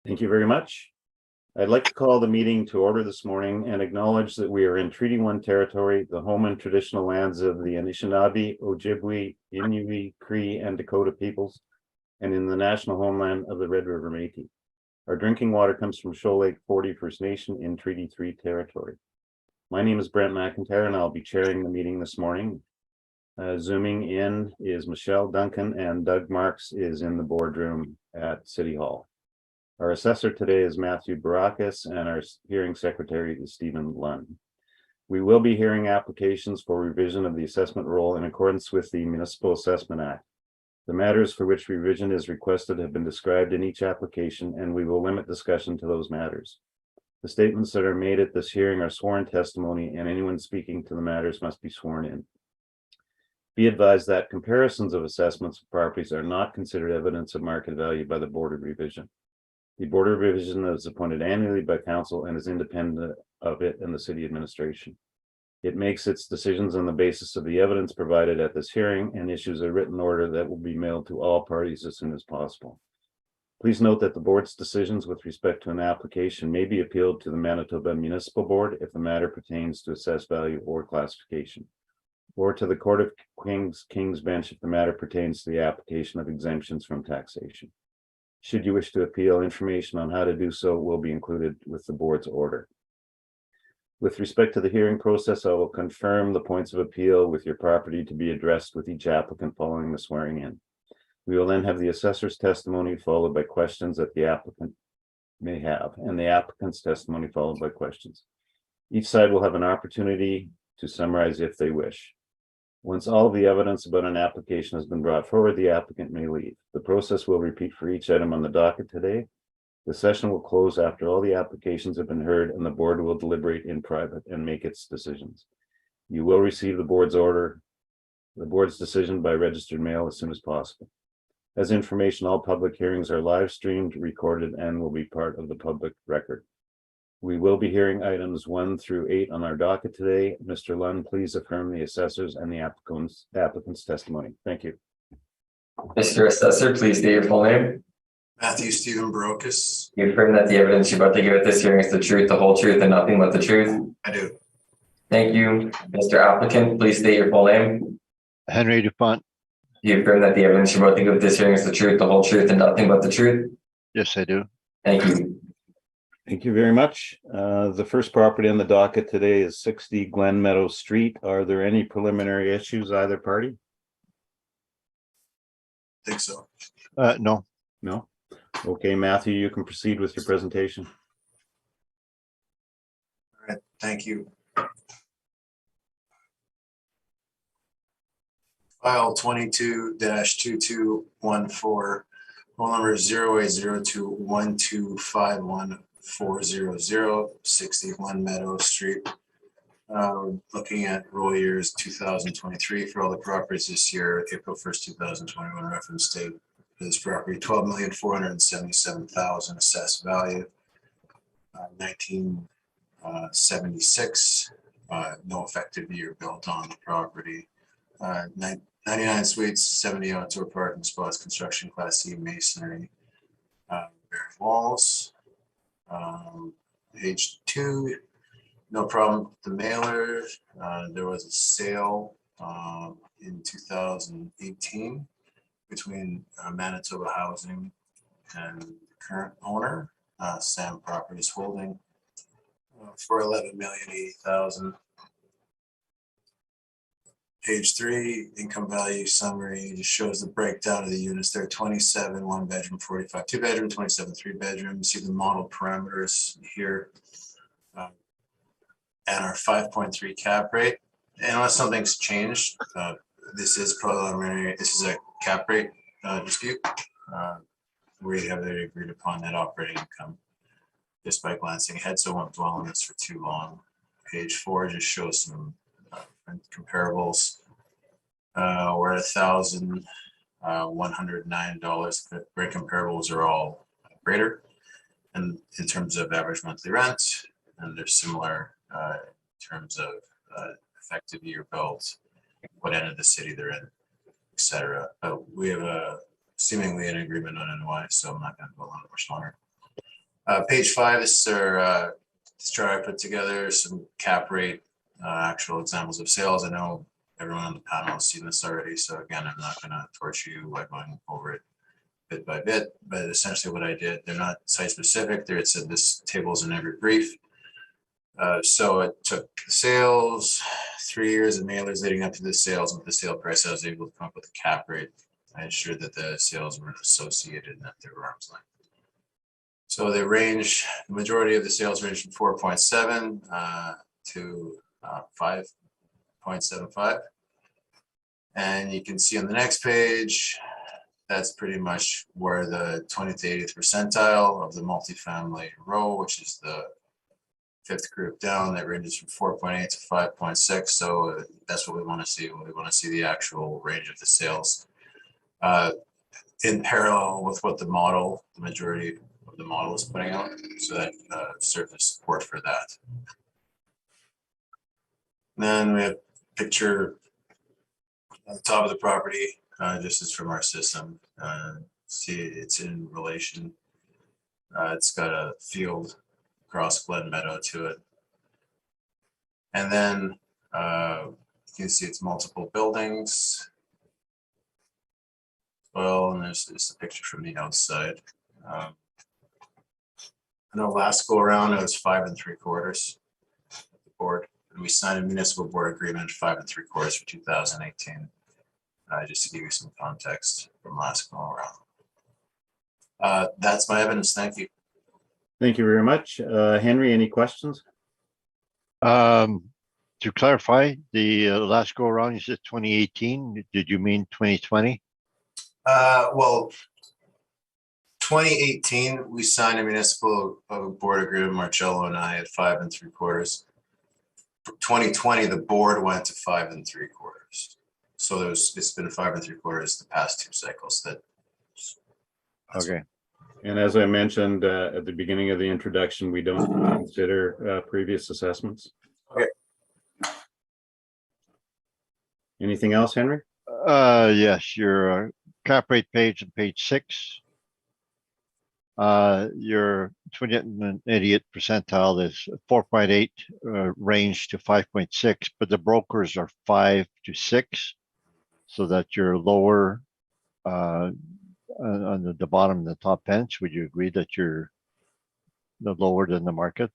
Thank you very much. I'd like to call the meeting to order this morning and acknowledge that we are in Treaty 1 territory, the home and traditional lands of the Anishinaabe, Ojibwe, Inuit, Cree, and Dakota peoples, and in the national homeland of the Red River Métis. Our drinking water comes from Shoal Lake 40 First Nation in Treaty 3 territory. My name is Brent McIntyre, and I'll be chairing the meeting this morning. Zooming in is Michelle Duncan, and Doug Marks is in the boardroom at City Hall. Our assessor today is Matthew Barakis, and our hearing secretary is Stephen Lund. We will be hearing applications for revision of the assessment roll in accordance with the Municipal Assessment Act. The matters for which revision is requested have been described in each application, and we will limit discussion to those matters. The statements that are made at this hearing are sworn testimony, and anyone speaking to the matters must be sworn in. Be advised that comparisons of assessments of properties are not considered evidence of market value by the Board of Revision. The Board of Revision is appointed annually by Council and is independent of it and the City Administration. It makes its decisions on the basis of the evidence provided at this hearing and issues a written order that will be mailed to all parties as soon as possible. Please note that the Board's decisions with respect to an application may be appealed to the Manitoba Municipal Board if the matter pertains to assessed value or classification, or to the Court of King's Bench if the matter pertains to the application of exemptions from taxation. Should you wish to appeal, information on how to do so will be included with the board's order. With respect to the hearing process, I will confirm the points of appeal with your property to be addressed with each applicant following the swearing in. We will then have the assessor's testimony followed by questions that the applicant may have, and the applicant's testimony followed by questions. Each side will have an opportunity to summarize if they wish. Once all of the evidence about an application has been brought forward, the applicant may leave. The process will repeat for each item on the docket today. The session will close after all the applications have been heard, and the board will deliberate in private and make its decisions. You will receive the board's decision by registered mail as soon as possible. As information, all public hearings are live streamed, recorded, and will be part of the public record. We will be hearing items 1 through 8 on our docket today. Mr. Lund, please affirm the assessors and the applicant's testimony. Thank you. Mr. Assessor, please state your full name. Matthew Stephen Barakis. You affirm that the evidence you're about to give at this hearing is the truth, the whole truth, and nothing but the truth? I do. Thank you. Mr. Applicant, please state your full name. Henry Dupont. You affirm that the evidence you're about to give at this hearing is the truth, the whole truth, and nothing but the truth? Yes, I do. Thank you. Thank you very much. The first property on the docket today is 60 Glen Meadow Street. Are there any preliminary issues, either party? I think so. No. No? Okay, Matthew, you can proceed with your presentation. All right, thank you. File 22-2214, phone number 0802-1251-400, 61 Meadow Street. Looking at roll years 2023 for all the properties this year. April 1st, 2021 reference date. This property, $12,477,000 assessed value. 1976. No effective year built on the property. 99 suites, 70 outdoor parking spots, construction class C masonry, bare walls. Page 2, no problem with the mailer. There was a sale in 2018 between Manitoba Housing and the current owner, Sam Properties Holding, for $11,080,000. Page 3, income value summary, just shows the breakdown of the units there. 27 1 bedroom, 45 2 bedroom, 27 3 bedroom. You see the model parameters here, and our 5.3 cap rate. And unless something's changed, this is preliminary. This is a cap rate dispute. We have agreed upon net operating income just by glancing ahead, so I won't dwell on this for too long. Page 4 just shows some comparables. We're at $1,109. Great comparables are all greater, and in terms of average monthly rent, and they're similar in terms of effective year built, what end of the city they're in, etc. But we have seemingly an agreement on NOI, so I'm not going to go on much longer. Page 5 is our this chart I put together, some cap rate, actual examples of sales. I know everyone on the panel has seen this already, so again, I'm not gonna torture you by going over it bit by bit, but essentially what I did, they're not site specific. There, it said this table's in every brief. So it took the sales, 3 years of mailers leading up to the sales, and with the sale price, I was able to come up with a cap rate. I ensured that the sales were associated and that they were arm's length. So they range, the majority of the sales range from 4.7 to 5.75. And you can see on the next page, that's pretty much where the 20th to 80th percentile of the multifamily row, which is the fifth group down, that ranges from 4.8 to 5.6. So that's what we want to see. We want to see the actual range of the sales in parallel with what the majority of the model is putting out. So that serves as support for that. And then we have a picture on the top of the property, just as from our system. See, it's in relation. It's got a field across Glen Meadow to it. And then you can see it's multiple buildings. Well, and there's a picture from the outside. I know last go around it was 5 3/4 the board, and we signed a municipal board agreement 5 3/4 for 2018. Just to give you some context from last go around. That's my evidence. Thank you. Thank you very much. Henry, any questions? To clarify, the last go around, you said 2018. Did you mean 2020? Well, 2018, we signed a municipal board agreement, Marcello and I, at 5 3/4. For 2020, the board went to 5 3/4. So it's been 5 3/4 the past 2 cycles. Okay. And as I mentioned at the beginning of the introduction, we don't consider previous assessments. Okay. Anything else, Henry? Yes, your cap rate page on page 6. Your 20th and 80th percentile is 4.8 range to 5.6, but the brokers are 5 to 6, so that you're lower on the bottom and the top bench. Would you agree that you're lower than the market?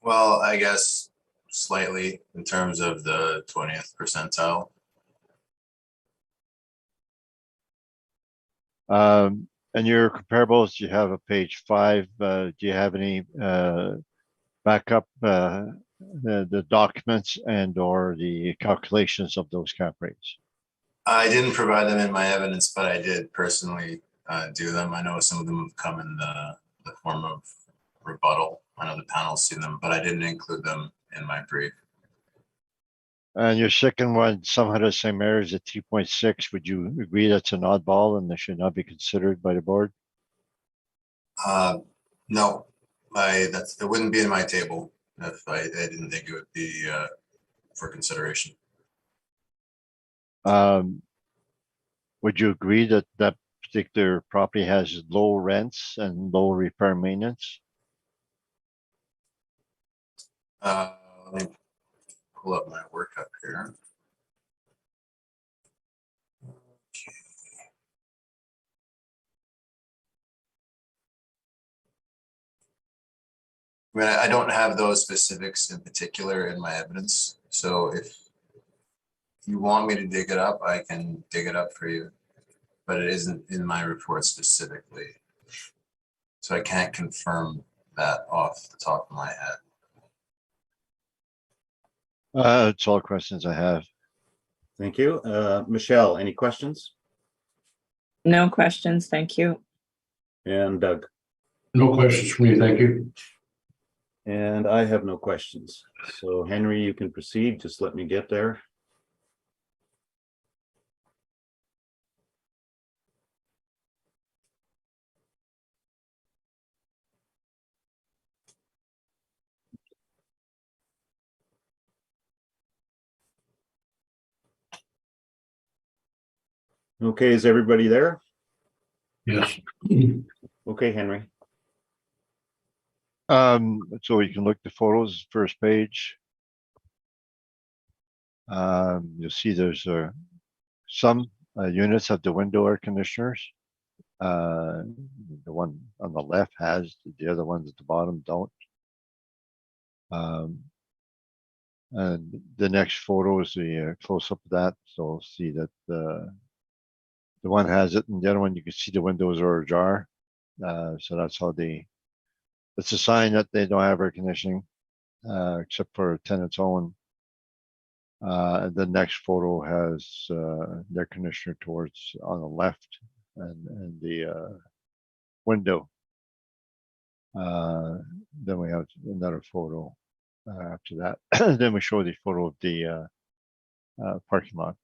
Well, I guess slightly in terms of the 20th percentile. And your comparables, you have a page 5. Do you have any backup the documents and or the calculations of those cap rates? I didn't provide them in my evidence, but I did personally do them. I know some of them have come in the form of rebuttal. I know the panel's seen them, but I didn't include them in my brief. And your second one, some had the same areas at 3.6. Would you agree that's an oddball and they should not be considered by the board? No, it wouldn't be in my table if I didn't think it would be for consideration. Would you agree that that particular property has low rents and low repair maintenance? Let me pull up my work up here. Okay. I mean, I don't have those specifics in particular in my evidence. So if you want me to dig it up, I can dig it up for you, but it isn't in my report specifically. So I can't confirm that off the top of my head. It's all questions I have. Thank you. Michelle, any questions? No questions, thank you. And Doug? No questions for me, thank you. And I have no questions. So Henry, you can proceed. Just let me get there. Okay, is everybody there? Yes. Okay, Henry. So you can look the photos, first page. You'll see there's some units have the window air conditioners. The one on the left has, the other ones at the bottom don't. And the next photo is the close-up of that. So see that the one has it, and the other one you can see the windows are ajar. So that's how it's a sign that they don't have air conditioning, except for tenant's own. The next photo has the air conditioner towards on the left and the window. Then we have another photo after that. Then we show the photo of the parking lot.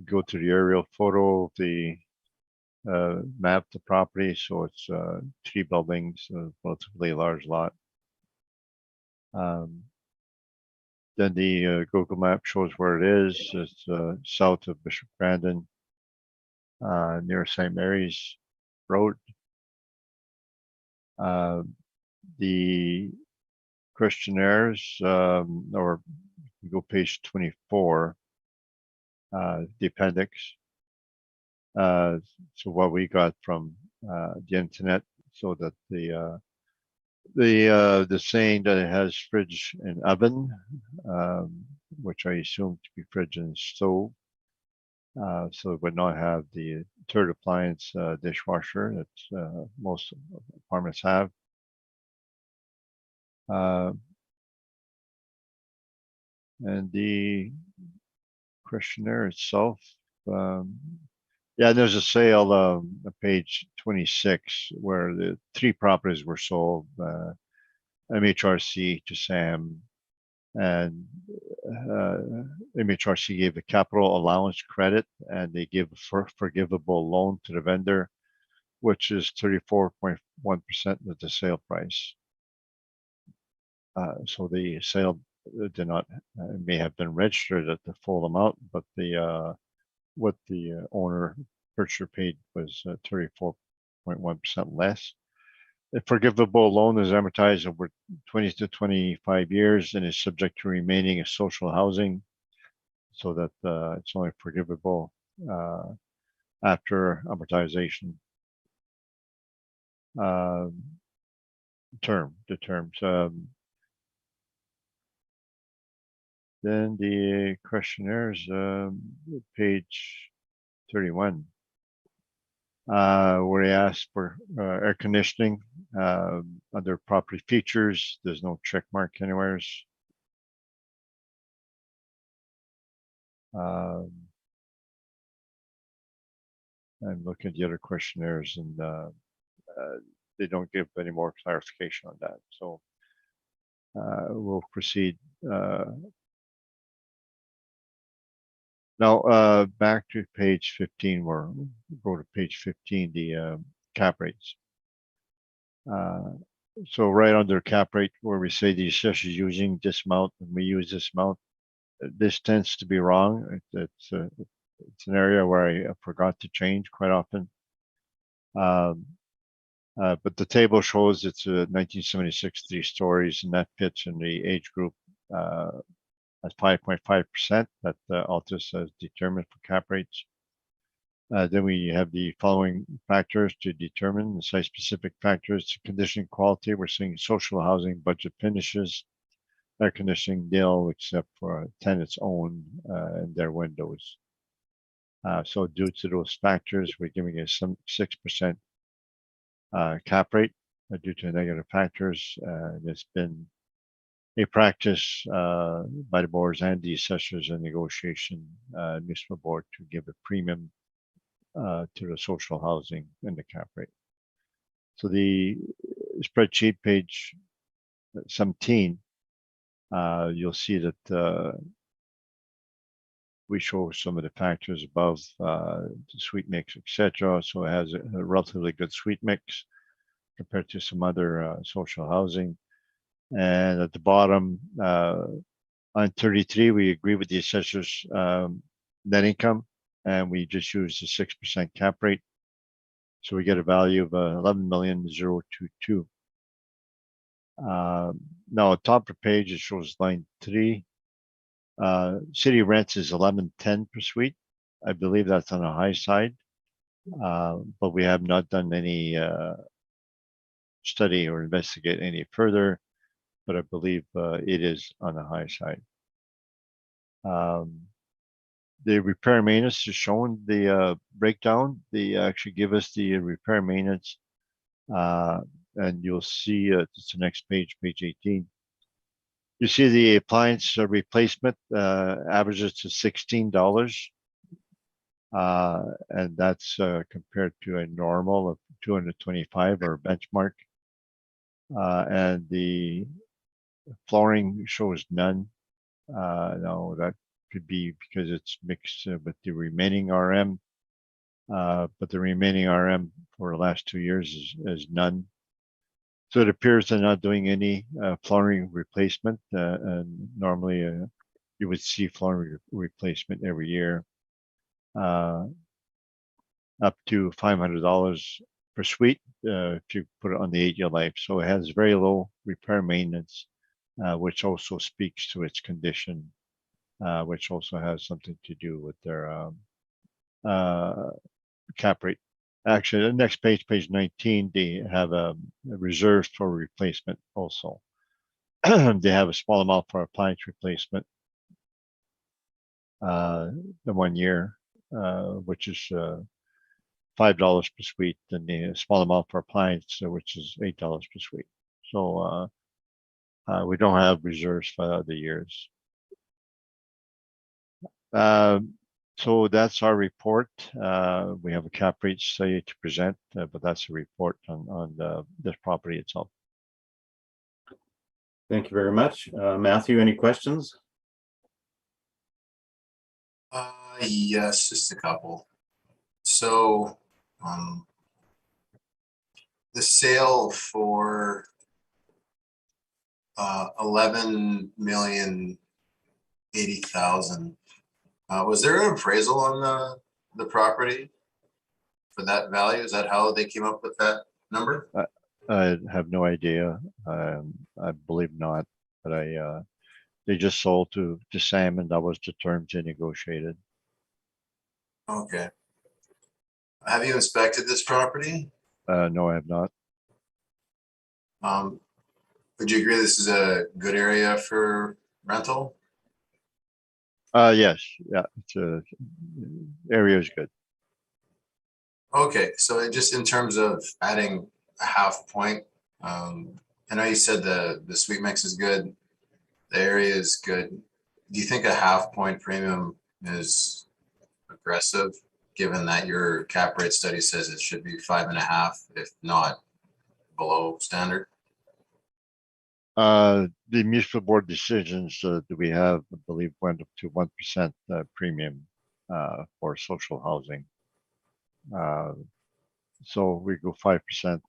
Go to the aerial photo of the map the property. So it's 3 buildings, a relatively large lot. Then the Google map shows where it is. It's south of Bishop Grandin, near St. Mary's Road. The questionnaires, or you go page 24, the appendix. So what we got from the internet, so that the saying that it has fridge and oven, which I assume to be fridge and stove. So it would not have the third appliance dishwasher that most apartments have. And the questionnaire itself, yeah, there's a sale on page 26 where the 3 properties were sold, MHRC to Sam, and MHRC gave a capital allowance credit, and they give a forgivable loan to the vendor, which is 34.1% of the sale price. So the sale did not, may have been registered at the full amount, but the what the owner purchaser paid was 34.1% less. The forgivable loan is amortized over 20 to 25 years and is subject to remaining as social housing, so that it's only forgivable after amortization. The terms. Then the questionnaires, page 31, where they ask for air conditioning under property features. There's no check mark anywhere. I'm looking at the other questionnaires, and they don't give any more clarification on that. So we'll proceed. Now, back to page 15, where we'll go to page 15, the cap rates. So right under cap rate, where we say the assessor is using this amount, and we use this amount, this tends to be wrong. It's an area where I forgot to change quite often. But the table shows it's a 1976 3 stories, and that fits in the age group at 5.5% that Altus has determined for cap rates. Then we have the following factors to determine the site-specific factors: conditioning quality. We're seeing social housing, budget finishes, air conditioning nil, except for tenants own and their windows. So due to those factors, we're giving a 6% cap rate due to negative factors. There's been a practice by the boards and the assessors and negotiation municipal board to give a premium to the social housing in the cap rate. So the spreadsheet, page 17, you'll see that we show some of the factors above, the suite mix, etc. So it has a relatively good suite mix compared to some other social housing. And at the bottom, on 33, we agree with the assessor's net income, and we just use the 6% cap rate. So we get a value of 11,022. Now, at top of the page, it shows line 3. City rents is 1110 per suite. I believe that's on the high side, but we have not done any study or investigate any further. But I believe it is on the high side. The repair maintenance is shown the breakdown. They actually give us the repair maintenance, and you'll see it's the next page, page 18. You see the appliance replacement averages to $16, and that's compared to a normal of $225 or benchmark. And the flooring shows none. No, that could be because it's mixed with the remaining RM, but the remaining RM for the last 2 years is none. So it appears they're not doing any flooring replacement, and normally you would see flooring replacement every year, up to $500 per suite if you put it on the 8-year life. So it has very low repair maintenance, which also speaks to its condition, which also has something to do with their cap rate. Actually, the next page, page 19, they have reserves for replacement also. They have a small amount for appliance replacement, the 1 year, which is $5 per suite, and the small amount for appliance, which is $8 per suite. So we don't have reserves for other years. So that's our report. We have a cap rate study to present, but that's a report on this property itself. Thank you very much. Matthew, any questions? Yes, just a couple. So, the sale for 11,080,000. Was there an appraisal on the property for that value? Is that how they came up with that number? I have no idea. I believe not, but they just sold to Sam, and that was the terms they negotiated. Okay. Have you inspected this property? No, I have not. Would you agree this is a good area for rental? Yes, yeah, area is good. Okay, so just in terms of adding a half point, I know you said the suite mix is good, the area is good. Do you think a half point premium is aggressive, given that your cap rate study says it should be 5.5, if not below standard? The municipal board decisions that we have, I believe, went up to 1% premium for social housing. So we go 5%,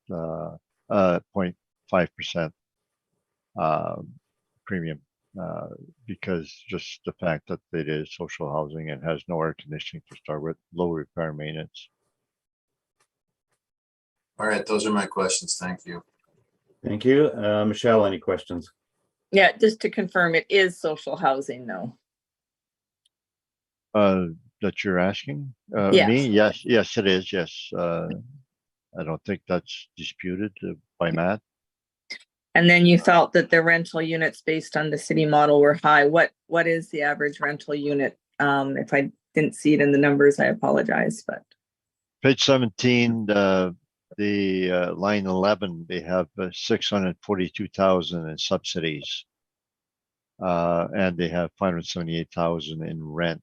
0.5% premium because just the fact that it is social housing and has no air conditioning to start with, low repair maintenance. All right, those are my questions. Thank you. Thank you. Michelle, any questions? Yeah, just to confirm, it is social housing though. That you're asking Yeah. me? Yes, yes, it is. Yes, I don't think that's disputed by Matt. And then you felt that the rental units based on the city model were high. What is the average rental unit? If I didn't see it in the numbers, I apologize, but. Page 17, the line 11, they have 642,000 in subsidies, and they have 578,000 in rent.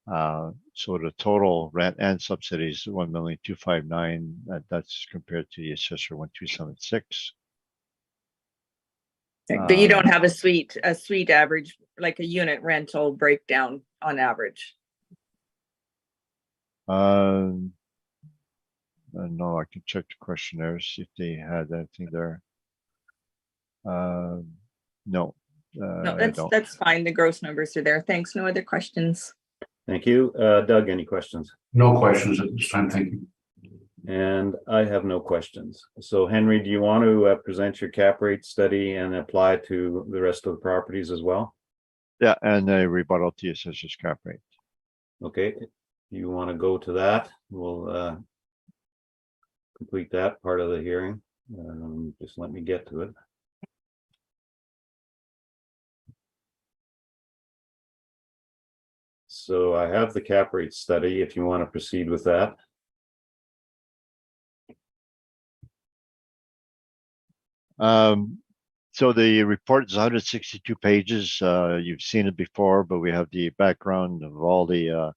So the total rent and subsidies 1,259,000. That's compared to the assessor 1,276. But you don't have a suite average, like a unit rental breakdown on average. No, I can check the questionnaires if they had anything there. No. No, I don't. that's fine. The gross numbers are there. Thanks. No other questions. Thank you. Doug, any questions? No questions at this time. Thank you. And I have no questions. So Henry, do you want to present your cap rate study and apply to the rest of the properties as well? Yeah, and a rebuttal to the assessor's cap rate. Okay, you want to go to that? We'll complete that part of the hearing. Just let me get to it. So I have the cap rate study if you want to proceed with that. So the report is 162 pages. You've seen it before, but we have the background of all the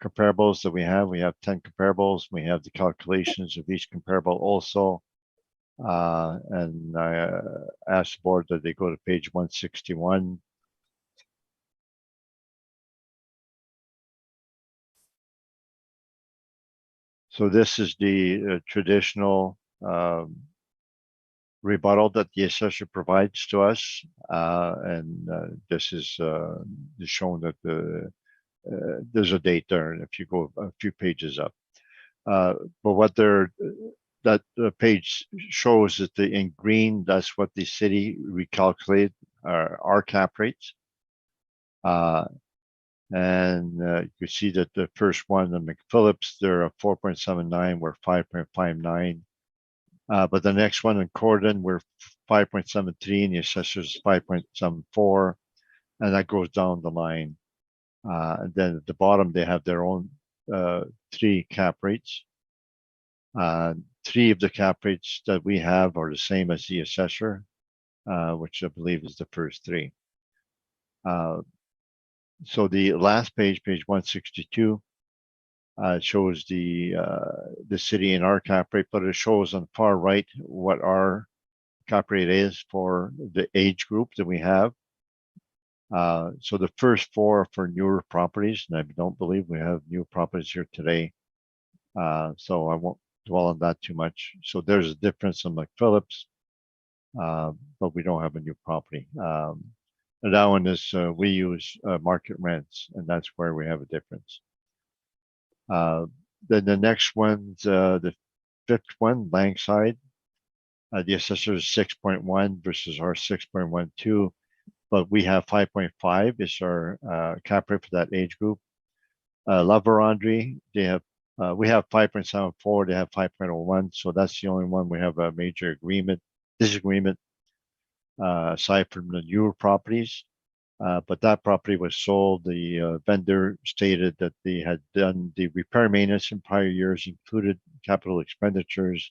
comparables that we have. We have 10 comparables. We have the calculations of each comparable also. And I asked the board that they go to page 161. So this is the traditional rebuttal that the assessor provides to us. And this is shown that there's a date there if you go a few pages up. But what that page shows that in green, that's what the city recalculated our cap rates. And you see that the first one, the McPhillips, they're a 4.79, we're 5.59. But the next one in Corden, we're 5.73, and the assessor's 5.74, and that goes down the line. And then at the bottom, they have their own 3 cap rates. 3 of the cap rates that we have are the same as the assessor, which I believe is the first 3. So the last page, page 162, shows the city and our cap rate, but it shows on the far right what our cap rate is for the age group that we have. So the first 4 are for newer properties, and I don't believe we have new properties here today. So I won't dwell on that too much. So there's a difference in McPhillips, but we don't have a new property. And that one is we use market rents, and that's where we have a difference. Then the next one's the 5th one, Langside. The assessor is 6.1 versus our 6.12, but we have 5.5 is our cap rate for that age group. La Vérendrye, they have we have 5.74, they have 5.01, so that's the only one we have a major disagreement aside from the newer properties. But that property was sold. The vendor stated that they had done the repair maintenance in prior years, included capital expenditures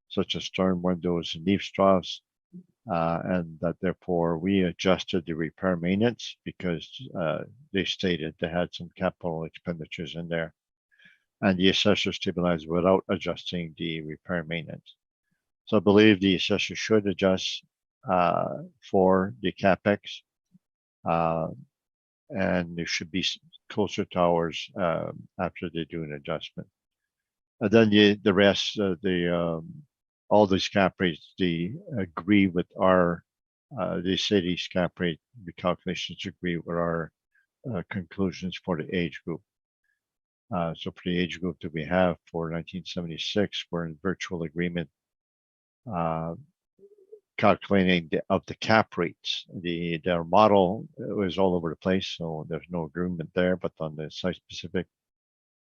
such as storm windows and leaf troughs, and that therefore we adjusted the repair maintenance because they stated they had some capital expenditures in there, and the assessor stabilized without adjusting the repair maintenance. So I believe the assessor should adjust for the capex. And there should be closer towers after they do an adjustment. And then the rest, all these cap rates, they agree with our the city's cap rate. The calculations agree with our conclusions for the age group. So for the age group that we have for 1976, we're in virtual agreement. Calculating of the cap rates. Their model was all over the place, so there's no agreement there. But on the site-specific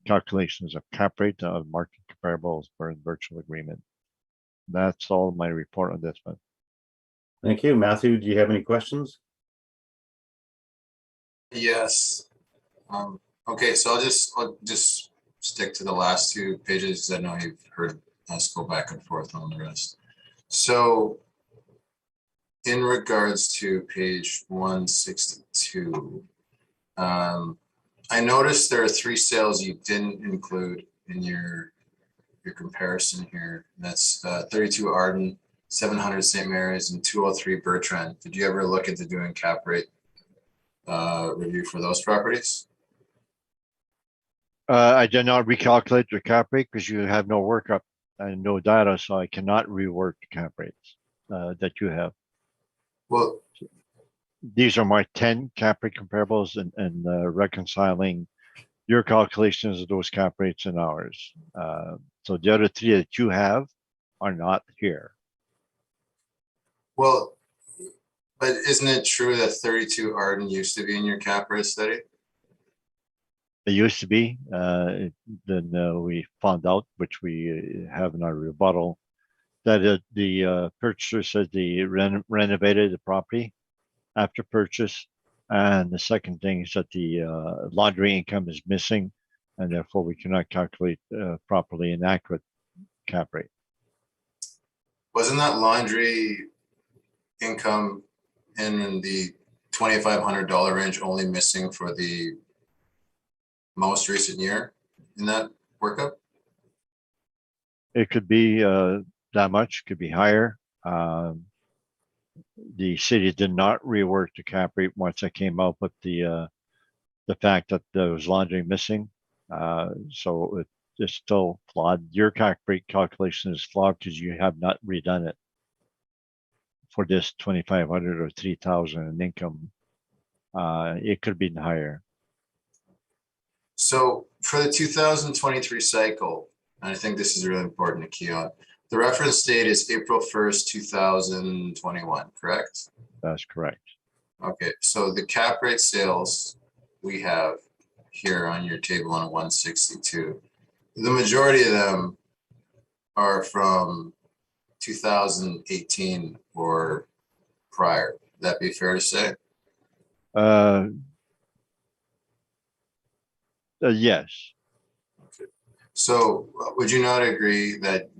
calculations of cap rate of market comparables, we're in virtual agreement. That's all my report on this one. Thank you. Matthew, do you have any questions? Yes. Okay, so I'll just stick to the last 2 pages because I know you've heard us go back and forth on the rest. So in regards to page 162, I noticed there are 3 sales you didn't include in your comparison here. That's 32 Arden, 700 St. Mary's, and 203 Bertrand. Did you ever look into doing cap rate review for those properties? I did not recalculate the cap rate because you have no workup and no data, so I cannot rework the cap rates that you have. Well, these are my 10 cap rate comparables and reconciling your calculations of those cap rates and ours. So So the other three that you have are not here. Well, but isn't it true that 32 Arden used to be in your cap rate study? It used to be, then we found out, which we have in our rebuttal, that the purchaser said they renovated the property after purchase. And the second thing is that the laundry income is missing, and therefore we cannot calculate properly an accurate cap rate. Wasn't that laundry income in the $2,500 range only missing for the most recent year in that workup? It could be that much, could be higher. The city did not rework the cap rate once I came out with the fact that there was laundry missing. So it's still flawed. Your cap rate calculation is flawed because you have not redone it for this 2,500 or 3,000 in income. It could be higher. So for the 2023 cycle, and I think this is really important to key on, the reference date is April 1st, 2021, correct? That's correct. Okay, so the cap rate sales we have here on your table on 162, the majority of them are from 2018 or prior. Would that be fair to say? Yes. So would you not agree that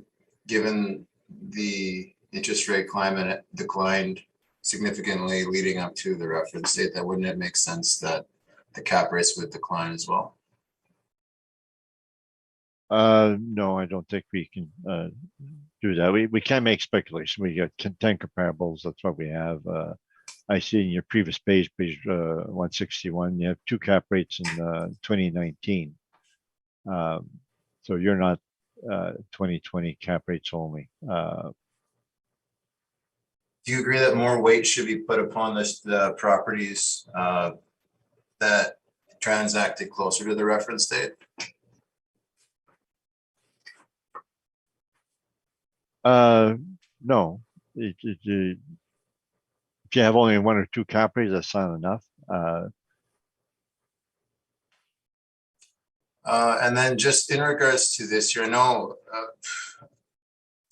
given the interest rate climate declined significantly leading up to the reference date, that wouldn't it make sense that the cap rates would decline as well? No, I don't think we can do that. We can make speculation. We got 10 comparables. That's what we have. I see in your previous page 161, you have 2 cap rates in 2019. So you're not 2020 cap rates only. Do you agree that more weight should be put upon the properties that transacted closer to the reference date? No. If you have only 1 or 2 cap rates, that's not enough. And then just in regards to this year, I know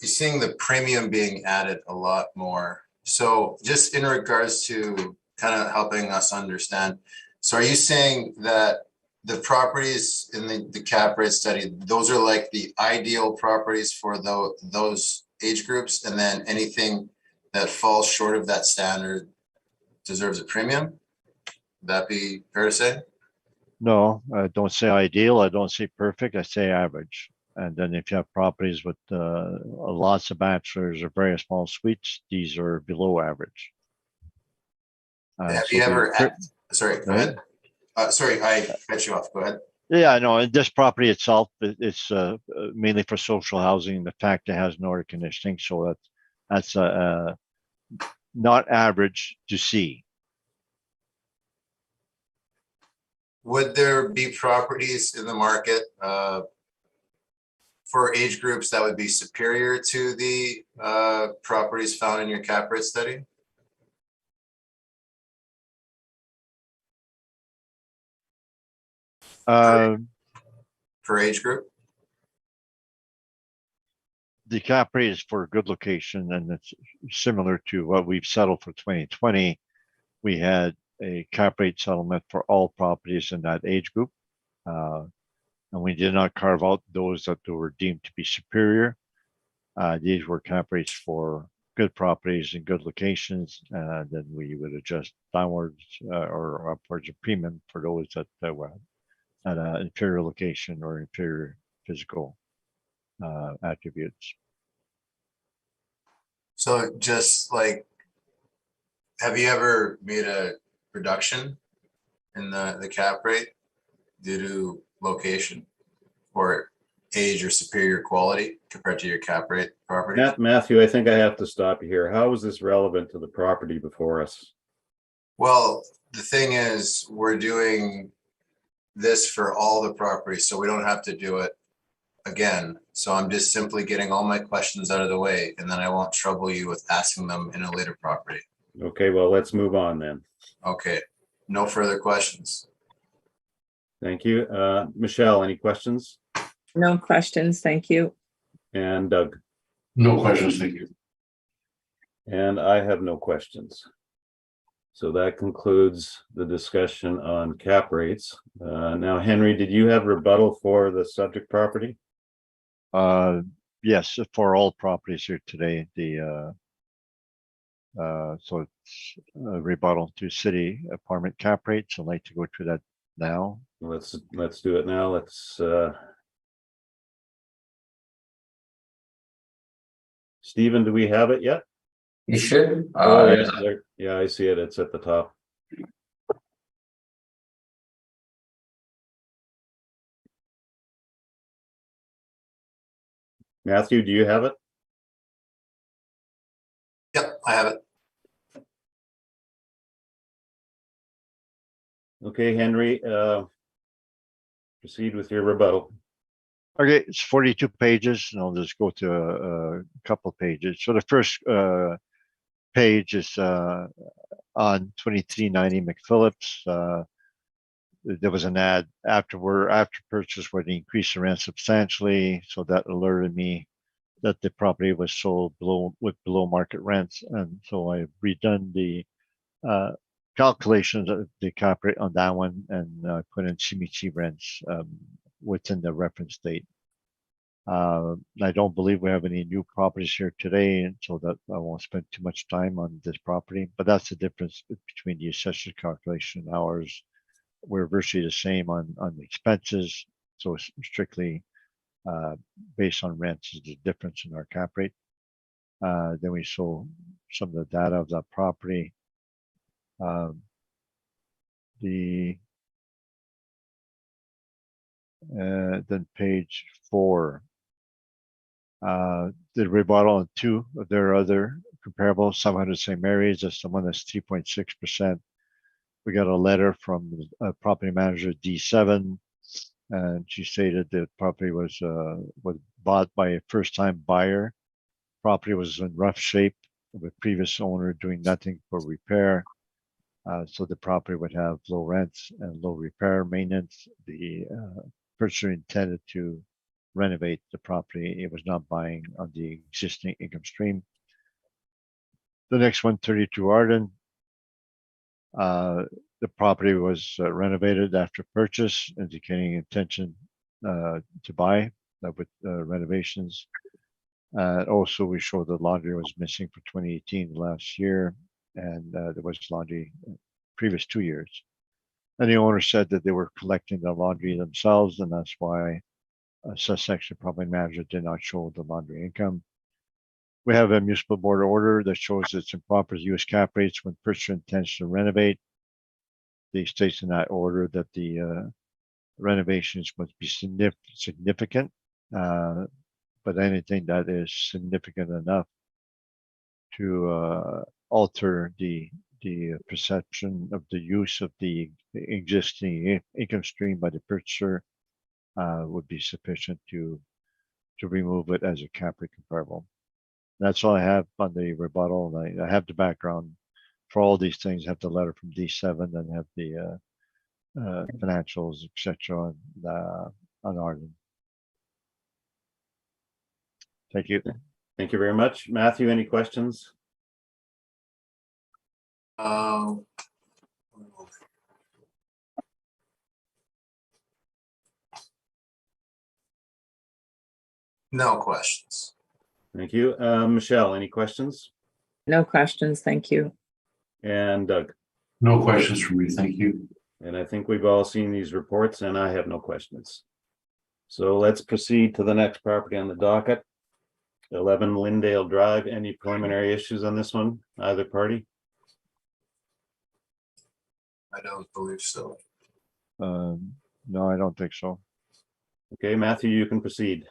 you're seeing the premium being added a lot more. So just in regards to kind of helping us understand, so are you saying that the properties in the cap rate study, those are like the ideal properties for those age groups, and then anything that falls short of that standard deserves a premium? Would that be fair to say? No, I don't say ideal. I don't say perfect. I say average. And then if you have properties with lots of bachelors or very small suites, these are below average. Have you ever? Sorry, go ahead. Sorry, I cut you off. Go ahead. Yeah, I know. And this property itself, it's mainly for social housing. The fact it has no air conditioning, so that's not average to see. Would there be properties in the market for age groups that would be superior to the properties found in your cap rate study? For age group? The cap rate is for a good location, and it's similar to what we've settled for 2020. We had a cap rate settlement for all properties in that age group. And we did not carve out those that were deemed to be superior. These were cap rates for good properties in good locations. Then we would adjust downwards or upwards of premium for those that were at an inferior location or inferior physical attributes. So just like, have you ever made a reduction in the cap rate due to location or age or superior quality compared to your cap rate property? Matthew, I think I have to stop you here. How is this relevant to the property before us? Well, the thing is, we're doing this for all the properties, so we don't have to do it again. So I'm just simply getting all my questions out of the way, and then I won't trouble you with asking them in a later property. Okay, well, let's move on then. Okay, no further questions. Thank you. Michelle, any questions? No questions, thank you. And Doug? No questions, thank you. And I have no questions. So that concludes the discussion on cap rates. Now, Henry, did you have rebuttal for the subject property? Yes, for all properties here today, so it's a rebuttal to city apartment cap rates. I'd like to go through that now. Let's do it now. Let's Stephen, do we have it yet? You should. Oh, yeah, There's a- there, yeah, I see it. It's at the top. Matthew, do you have it? Yep, I have it. Okay, Henry, proceed with your rebuttal. Okay, it's 42 pages, and I'll just go to a couple pages. So the first page is on 2390 McPhillips. There was an ad after purchase where they increased the rent substantially, so that alerted me that the property was sold below market rents, and so I redone the calculations of the cap rate on that one and put in CMHC rents within the reference date. I don't believe we have any new properties here today, and so that I won't spend too much time on this property, but that's the difference between the assessor calculation and ours. We're virtually the same on the expenses, so it's strictly based on rents is the difference in our cap rate. Then we show some of the data of that property. Then page 4, the rebuttal on 2 of their other comparable 700 St. Mary's. That's the one that's 3.6%. We got a letter from the property manager D7, and she stated the property was bought by a first-time buyer. Property was in rough shape with previous owner doing nothing for repair. So the property would have low rents and low repair maintenance. The purchaser intended to renovate the property. It was not buying on the existing income stream. The next one, 32 Arden. The property was renovated after purchase, indicating intention to buy with renovations. Also, we showed the laundry was missing for 2018 last year, and there was laundry previous 2 years. And the owner said that they were collecting the laundry themselves, and that's why Sussex property manager did not show the laundry income. We have a municipal board order that shows it's improper use cap rates when purchaser intends to renovate. They state in that order that the renovations must be significant, but anything that is significant enough to alter the perception of the use of the existing income stream by the purchaser would be sufficient to remove it as a cap rate comparable. That's all I have on the rebuttal. I have the background for all these things. I have the letter from D7 and have the financials, etc. on Arden. Thank you. Thank you very much. Matthew, any questions? No questions. Thank you. Michelle, any questions? No questions, thank you. And Doug? No questions from me, thank you. And I think we've all seen these reports, and I have no questions. So let's proceed to the next property on the docket. 11 Lindale Drive. Any preliminary issues on this one, either party? I don't believe so. No, I don't think so. Okay, Matthew, you can proceed.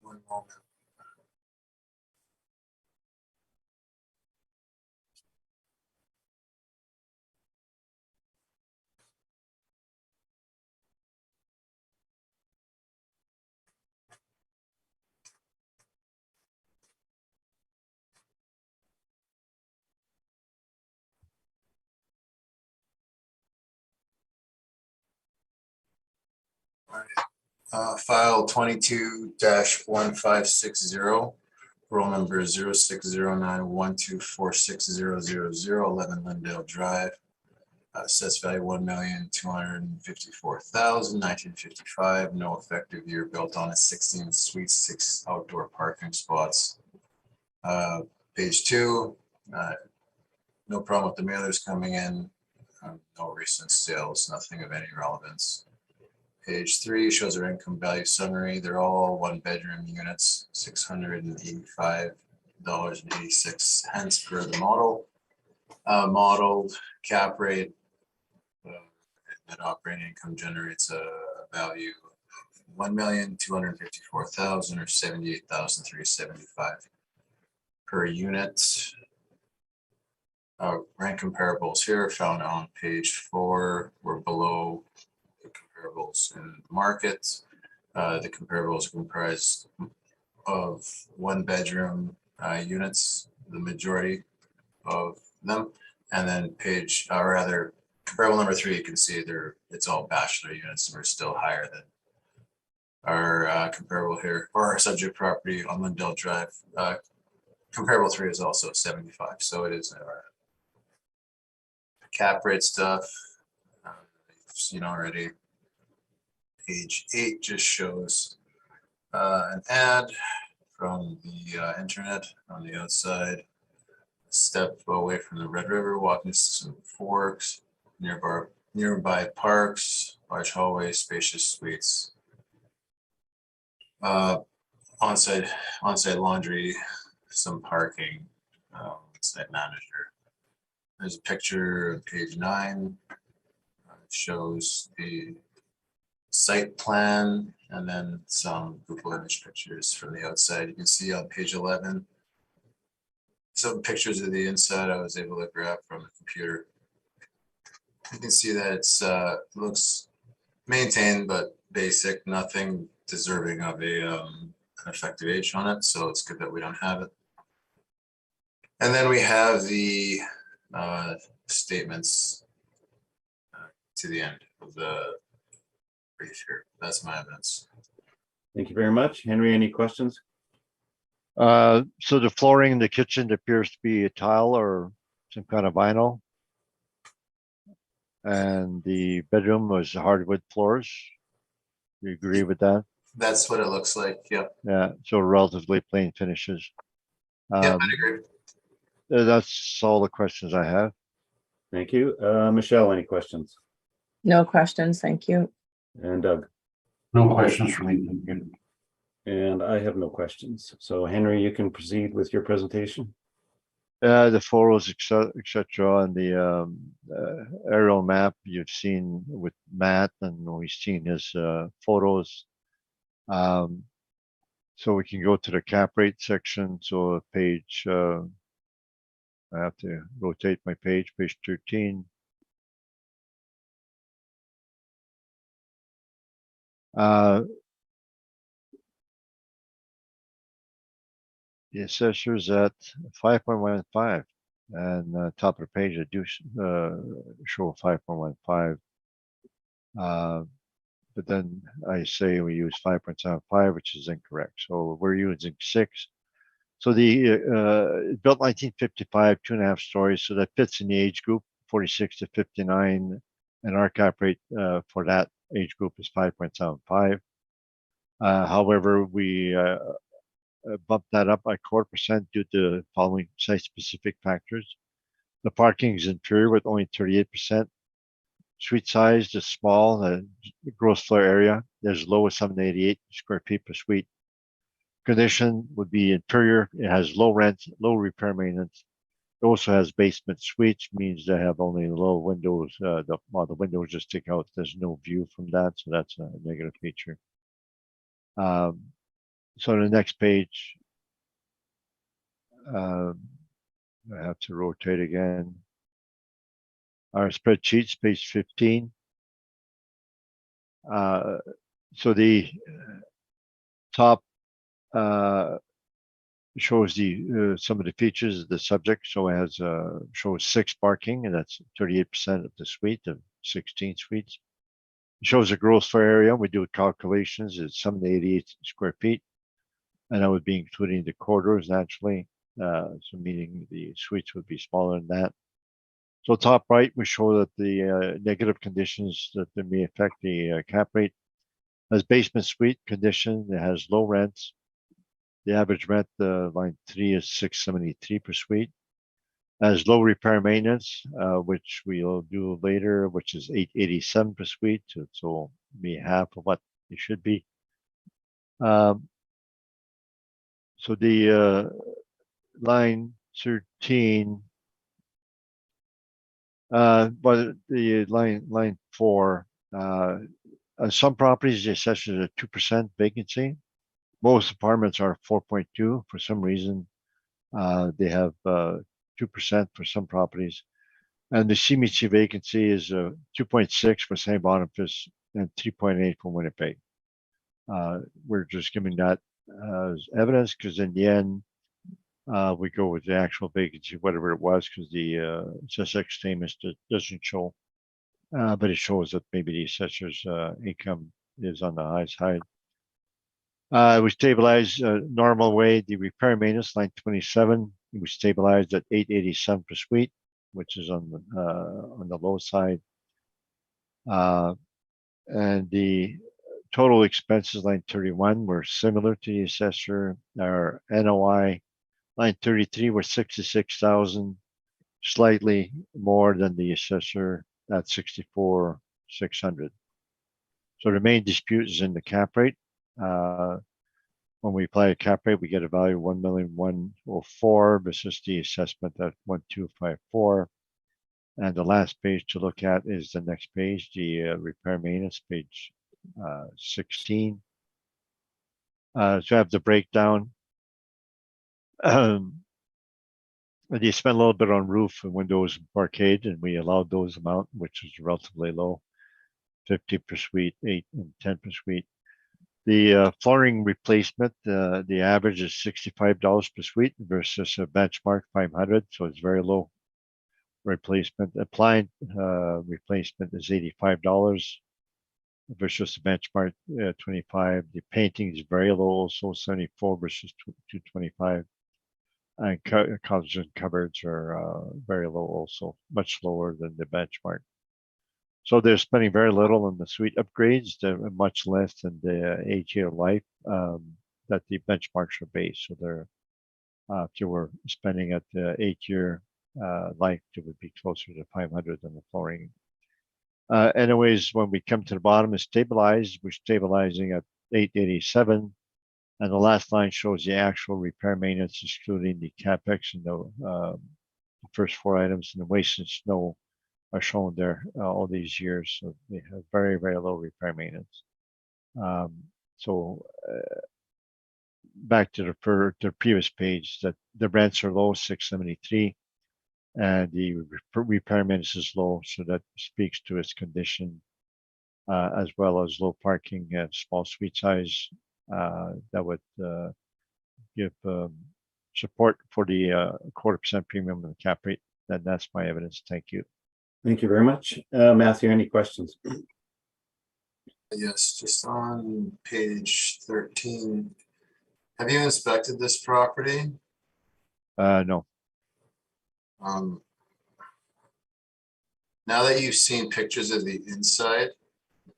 One moment. File 22-1560, roll number 060912460000, 11 Lindale Drive. Assessed value 1,254,000, 1955. No effective year, built on a 16 suite, 6 outdoor parking spots. Page 2, no problem with the mailers coming in. No recent sales, nothing of any relevance. Page 3 shows our income value summary. They're all 1-bedroom units, $685.86 per the model. Modeled cap rate. Net operating income generates a value of $1,254,000 or $78,375 per unit. Rent comparables here found on page 4. We're below the comparables in the market. The comparables comprised of 1-bedroom units, the majority of them, and then comparable number 3, you can see it's all bachelor units, and we're still higher than our comparable here, or our subject property on Lindale Drive. Comparable 3 is also 75, so it is cap rate stuff. You've seen already. Page 8 just shows an ad from the internet on the outside. Step away from the Red River, walking to some forks, nearby parks, large hallways, spacious suites, on-site laundry, some parking, site manager. There's a picture of page 9. It shows the site plan and then some Google image pictures from the outside. You can see on page 11 some pictures of the inside I was able to grab from the computer. You can see that it looks maintained but basic, nothing deserving of an effective age on it, so it's good that we don't have it. And then we have the statements to the end of the brief here. That's my evidence. Thank you very much. Henry, any questions? So the flooring in the kitchen appears to be a tile or some kind of vinyl. And the bedroom was hardwood floors. You agree with that? That's what it looks like. Yep. Yeah, so relatively plain finishes. Yep, I agree. That's all the questions I have. Thank you. Michelle, any questions? No questions, thank you. And Doug? No questions from me, thank you. And I have no questions. So Henry, you can proceed with your presentation. The photos, etc., and the aerial map you've seen with Matt, and we've seen his photos. So we can go to the cap rate section. So page, I have to rotate my page 13. The assessor's at 5.15, and top of the page I do show 5.15. But then I say we use 5.75, which is incorrect. So we're using 6. So the built 1955, 2.5 stories. So that fits in the age group 46 to 59, and our cap rate for that age group is 5.75. However, we bumped that up by 0.25% due to the following site-specific factors. The parking is inferior with only 38%. Suite size is small. The gross floor area is low at 788 square feet per suite. Condition would be inferior. It has low rent, low repair maintenance. It also has basement suites, means they have only low windows. The windows just stick out. There's no view from that, so that's a negative feature. So the next page, I have to rotate again. Our spreadsheets, page 15. So the top shows the some of the features of the subject. So it has shows 6 parking, and that's 38% of the suite of 16 suites. It shows the gross floor area. We do calculations. It's 788 square feet. And that would be including the corridors naturally. So meaning the suites would be smaller than that. So top right, we show that the negative conditions that may affect the cap rate. As basement suite condition, it has low rents. The average rent, line 3 is $673 per suite. Has low repair maintenance, which we'll do later, which is $887 per suite. So be half of what it should be. So the line 13, but the line 4, some properties the assessors are 2% vacancy. Most apartments are 4.2 for some reason. They have 2% for some properties, and the CMHC vacancy is 2.6 for St. Boniface and 3.8 for Winnipeg. We're just giving that as evidence because in the end, we go with the actual vacancy, whatever it was, because the SSX statement doesn't show, but it shows that maybe the assessor's income is on the high side. We stabilize normal way, the repair maintenance, line 27, we stabilized at $887 per suite, which is on the low side. And the total expenses, line 31, were similar to the assessor. Our NOI, line 33, were 66,000, slightly more than the assessor at 64,600. So the main dispute is in the cap rate. When we apply a cap rate, we get a value of 1,104,000 versus the assessment at 1,254. And the last page to look at is the next page, the repair maintenance, page 16. So I have the breakdown. You spend a little bit on roof and windows and parquet, and we allowed those amount, which is relatively low, 50 per suite, 8 and 10 per suite. The flooring replacement, the average is $65 per suite versus a benchmark 500, so it's very low replacement. Appliance replacement is $85 versus the benchmark 25. The painting is very low, also 74 versus 225. And covers and cupboards are very low, also much lower than the benchmark. So they're spending very little on the suite upgrades, they're much less than the 8-year life that the benchmarks are based. So they're, if you were spending at the 8-year life, it would be closer to 500 than the flooring. Anyways, when we come to the bottom, it's stabilized. We're stabilizing at 887. And the last line shows the actual repair maintenance, excluding the capex and the first 4 items, and the waste and snow are shown there all these years. So they have very, very low repair maintenance. Back to the previous page, that the rents are low, 673, and the repair maintenance is low. So that speaks to its condition, as well as low parking and small suite size. That would give support for the 0.25% premium on the cap rate. And that's my evidence. Thank you. Thank you very much. Matthew, any questions? Yes, just on page 13. Have you inspected this property? No. Now that you've seen pictures of the inside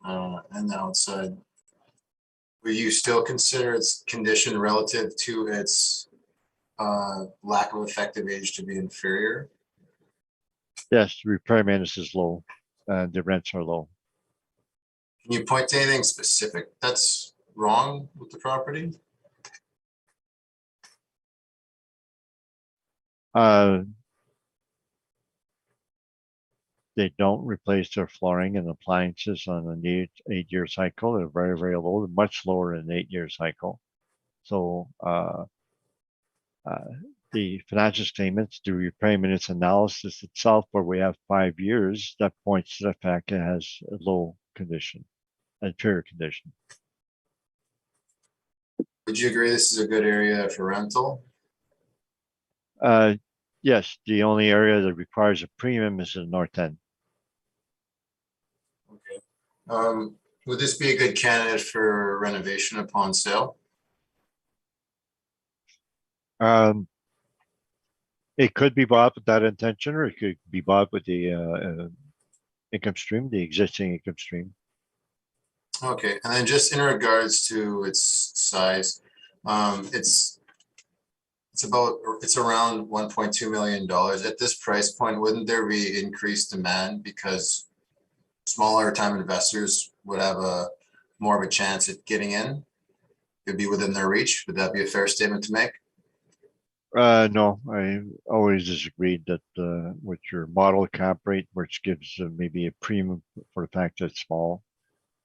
and the outside, will you still consider its condition relative to its lack of effective age to be inferior? Yes, the repair maintenance is low and the rents are low. Can you point to anything specific that's wrong with the property? They don't replace their flooring and appliances on an 8-year cycle. They're very, very low, much lower than an 8-year cycle. So the financial statements, the repair maintenance analysis itself, where we have 5 years, that points to the fact it has a low condition, inferior condition. Would you agree this is a good area for rental? Yes, the only area that requires a premium is the north end. Okay. Would this be a good candidate for renovation upon sale? It could be bought with that intention, or it could be bought with the income stream, the existing income stream. Okay, and then just in regards to its size, it's around $1.2 million. At this price point, wouldn't there be increased demand because smaller time investors would have more of a chance at getting in? It'd be within their reach. Would that be a fair statement to make? No, I always disagreed that with your model cap rate, which gives maybe a premium for the fact that it's small.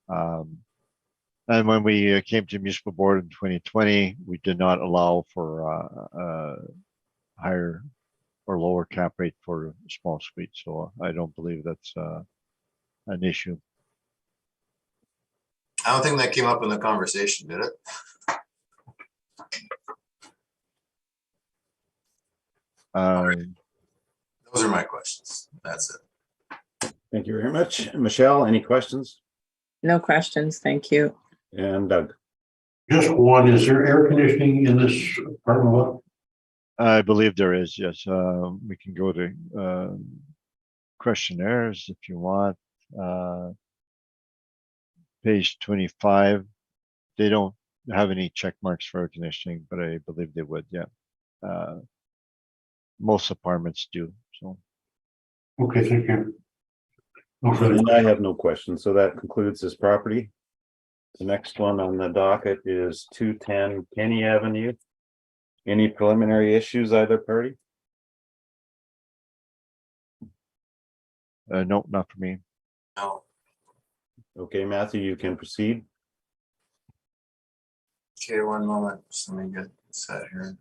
And when we came to municipal board in 2020, we did not allow for higher or lower cap rate for small suites. So I don't believe that's an issue. I don't think that came up in the conversation, did it? Those are my questions. That's it. Thank you very much. Michelle, any questions? No questions, thank you. And Doug? Just one, is there air conditioning in this apartment? I believe there is, yes. We can go to questionnaires if you want. Page 25. They don't have any check marks for air conditioning, but I believe they would, yeah. Most apartments do, so. Okay, thank you. No further And I have no questions, so that concludes this property. The next one on the docket is 210 Kenny Avenue. Any preliminary issues, either party? No, not for me. No. Okay, Matthew, you can proceed. Okay, one moment. Just let me get set here.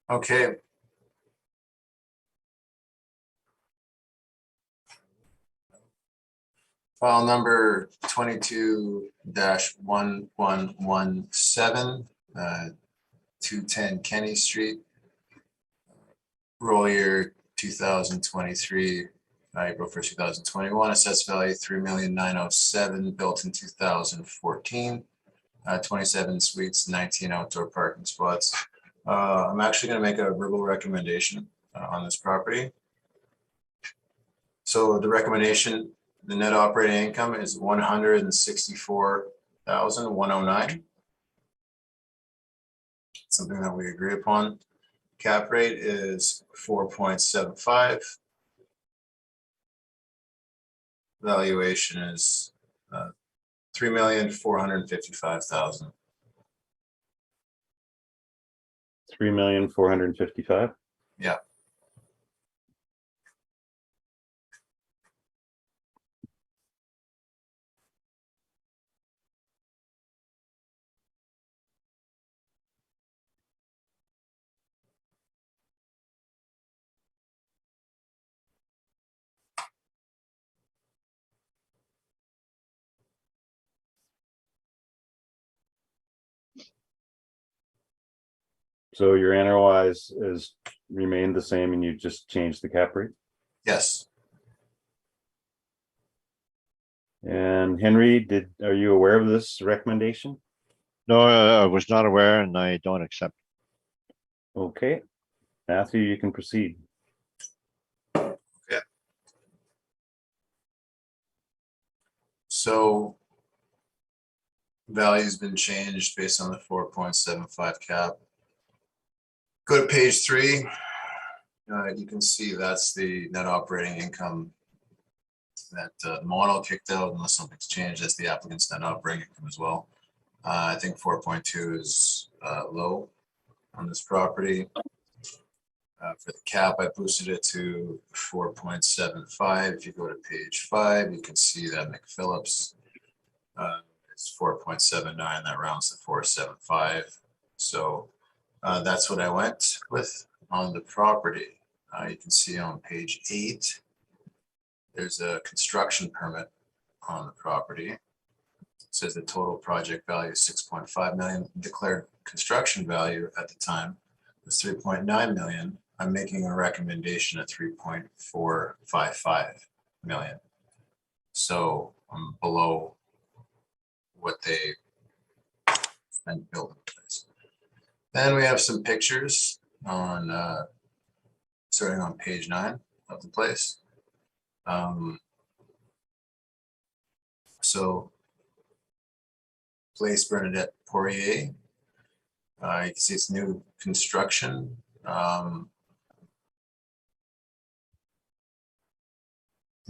Okay. File number 22-1117, 210 Kenny Street. Roll year 2023, April 1st, 2021. Assessed value $3,907,000, built in 2014. 27 suites, 19 outdoor parking spots. I'm actually going to make a verbal recommendation on this property. So the recommendation, the net operating income is $164,109. Something that we agree upon. Cap rate is 4.75. Valuation is $3,455,000. 3,455,000. Yeah. So your NOI has remained the same and you just changed the cap rate? Yes. And Henry, are you aware of this recommendation? No, I was not aware and I don't accept. Okay. Matthew, you can proceed. So value's been changed based on the 4.75 cap. Go to page 3. You can see that's the net operating income that the model kicked out, unless something's changed. That's the applicant's net operating income as well. I think 4.2 is low on this property. For the cap, I boosted it to 4.75. If you go to page 5, you can see that McPhillips it's 4.79. That rounds to 4.75. So that's what I went with on the property. You can see on page 8, there's a construction permit on the property. It says the total project value is 6.5 million. Declared construction value at the time was 3.9 million. I'm making a recommendation at 3.455 million. So I'm below what they spent building the place. Then we have some pictures on starting on page 9 of the place. So Place Bernadette Poirier. You can see it's new construction.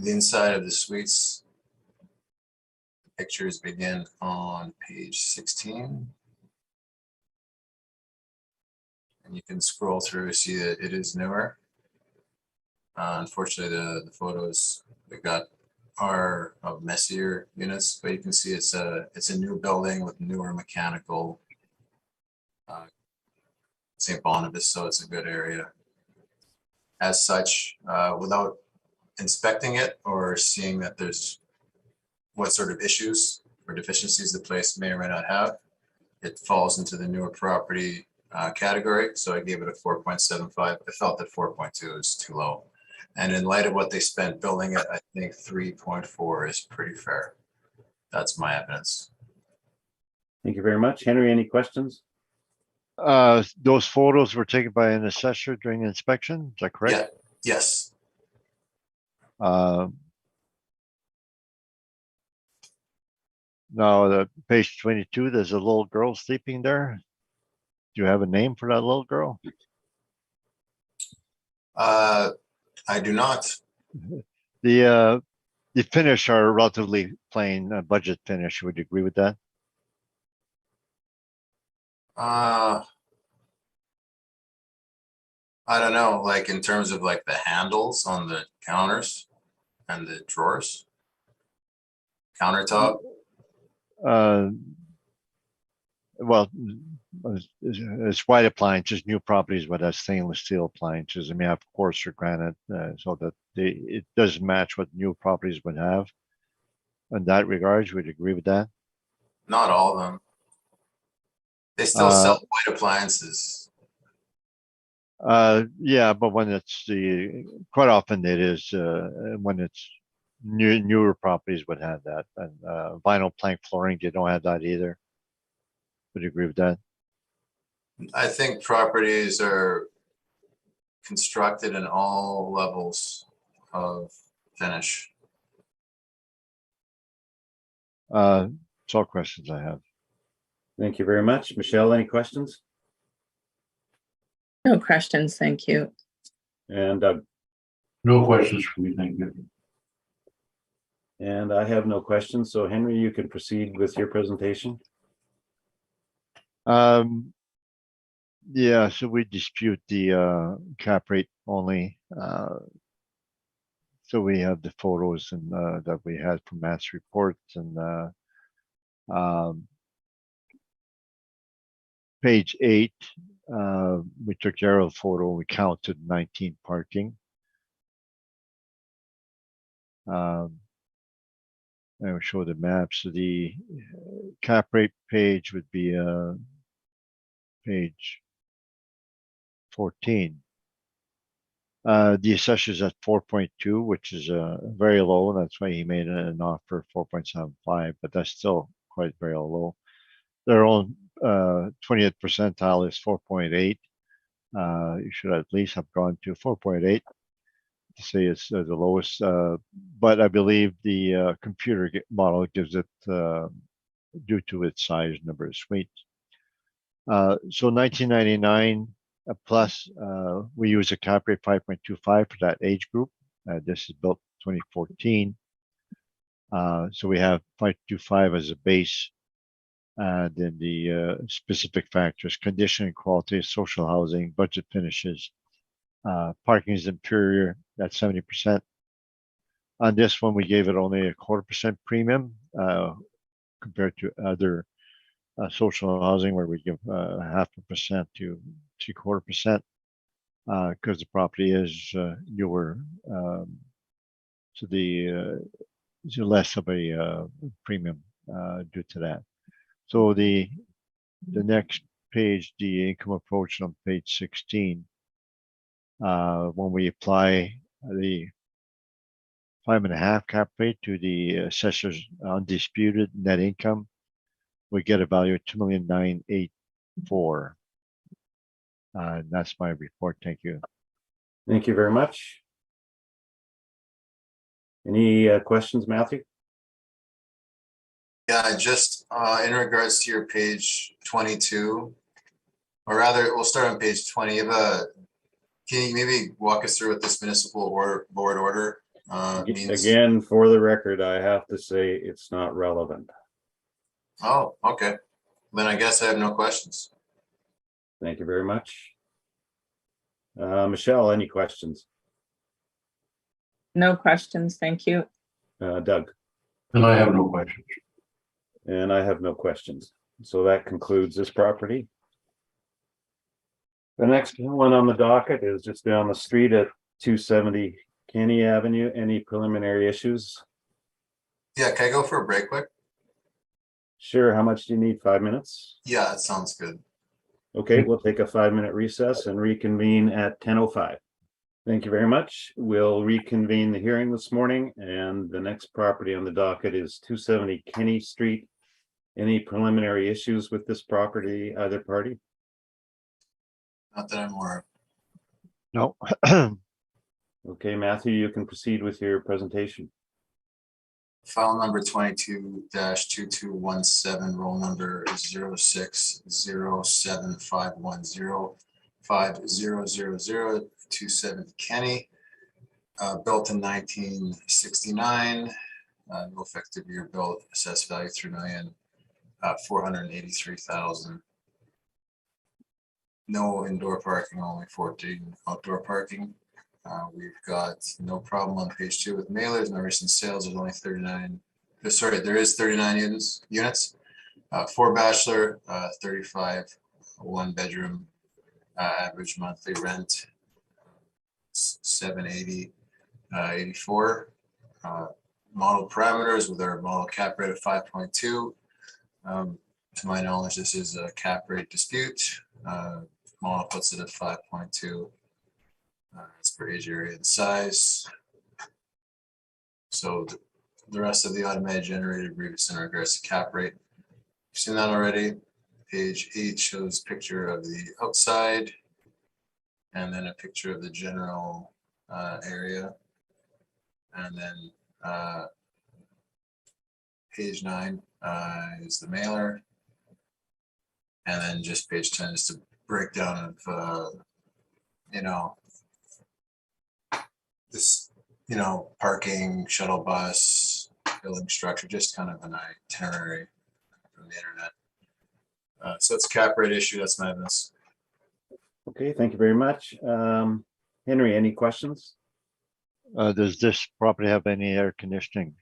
The inside of the suites, the pictures begin on page 16. And you can scroll through to see that it is newer. Unfortunately, the photos we got are of messier units, but you can see it's a new building with newer mechanical. St. Barnabas, so it's a good area. As such, without inspecting it or seeing that there's what sort of issues or deficiencies the place may or may not have, it falls into the newer property category. So I gave it a 4.75. I felt that 4.2 is too low. And in light of what they spent building it, I think 3.4 is pretty fair. That's my evidence. Thank you very much. Henry, any questions? Those photos were taken by an assessor during the inspection, is that correct? Yeah, yes. Now, the page 22, there's a little girl sleeping there. Do you have a name for that little girl? I do not. The finish are relatively plain budget finish. Would you agree with that? I don't know, like in terms of like the handles on the counters and the drawers, countertop. Well, it's white appliances, new properties, but that's stainless steel appliances. I mean, of course, or granite, so that it does match what new properties would have. In that regards, would you agree with that? Not all of them. They still sell white appliances. Yeah, but when it's quite often it is when it's newer properties would have that, and vinyl plank flooring, they don't have that either. Would you agree with that? I think properties are constructed in all levels of finish. It's all questions I have. Thank you very much. Michelle, any questions? No questions, thank you. And Doug? No questions for me, thank you. And I have no questions. So Henry, you can proceed with your presentation. Yeah, so we dispute the cap rate only. So we have the photos and that we had from Matt's reports, and page 8, we took aerial photo. We counted 19 parking. And we show the map. So the cap rate page would be page 14. The assessor's at 4.2, which is very low. That's why he made an offer of 4.75, but that's still quite very low. Their own 20th percentile is 4.8. You should at least have gone to 4.8 to say it's the lowest, but I believe the computer model gives it due to its size, number of suites. So 1999 plus, we use a cap rate 5.25 for that age group. This is built 2014. So we have 5.25 as a base. Then the specific factors: condition and quality, social housing, budget finishes, Parking is inferior at 70%. On this one, we gave it only a 1/4% premium compared to other social housing where we give 0.5% to 3/4% because the property is newer. So the less of a premium due to that. So the next page, the income approach on page 16, when we apply the 5.5 cap rate to the assessor's undisputed net income, we get a value of 2,984,000. That's my report. Thank you. Thank you very much. Any questions, Matthew? Yeah, just in regards to your page 22, or rather, we'll start on page 20. Can you maybe walk us through what this municipal board order means? Again, for the record, I have to say it's not relevant. Oh, okay. Then I guess I have no questions. Thank you very much. Michelle, any questions? No questions, thank you. Doug? And I have no questions. And I have no questions. So that concludes this property. The next one on the docket is just down the street at 270 Kenny Avenue. Any preliminary issues? Yeah, can I go for a break quick? Sure. How much do you need? 5 minutes? Yeah, that sounds good. Okay, we'll take a 5-minute recess and reconvene at 10:05. Thank you very much. We'll reconvene the hearing this morning, and the next property on the docket is 270 Kenny Street. Any preliminary issues with this property, either party? Not that I'm aware of. No. Okay, Matthew, you can proceed with your presentation. File number 22-2217, roll number 06075105000027 Kenny. Built in 1969. No effective year built, assessed value $3,483,000. No indoor parking, only 14 outdoor parking. We've got no problem on page 2 with mailers, no recent sales. There's only 39. Sorry, there is 39 units. 4 bachelor, 35, 1 bedroom, average monthly rent $780, 84. Model parameters with our model cap rate of 5.2. To my knowledge, this is a cap rate dispute. Model puts it at 5.2. As per age, area, and size. So the rest of the automated generated briefs in regards to cap rate. You've seen that already. Page 8 shows picture of the outside and then a picture of the general area. And then page 9 is the mailer. And then just page 10 is the breakdown of, this, parking, shuttle bus, building structure, just kind of an itinerary from the internet. So it's a cap rate issue. That's my evidence. Okay, thank you very much. Henry, any questions? Does this property have any air conditioning?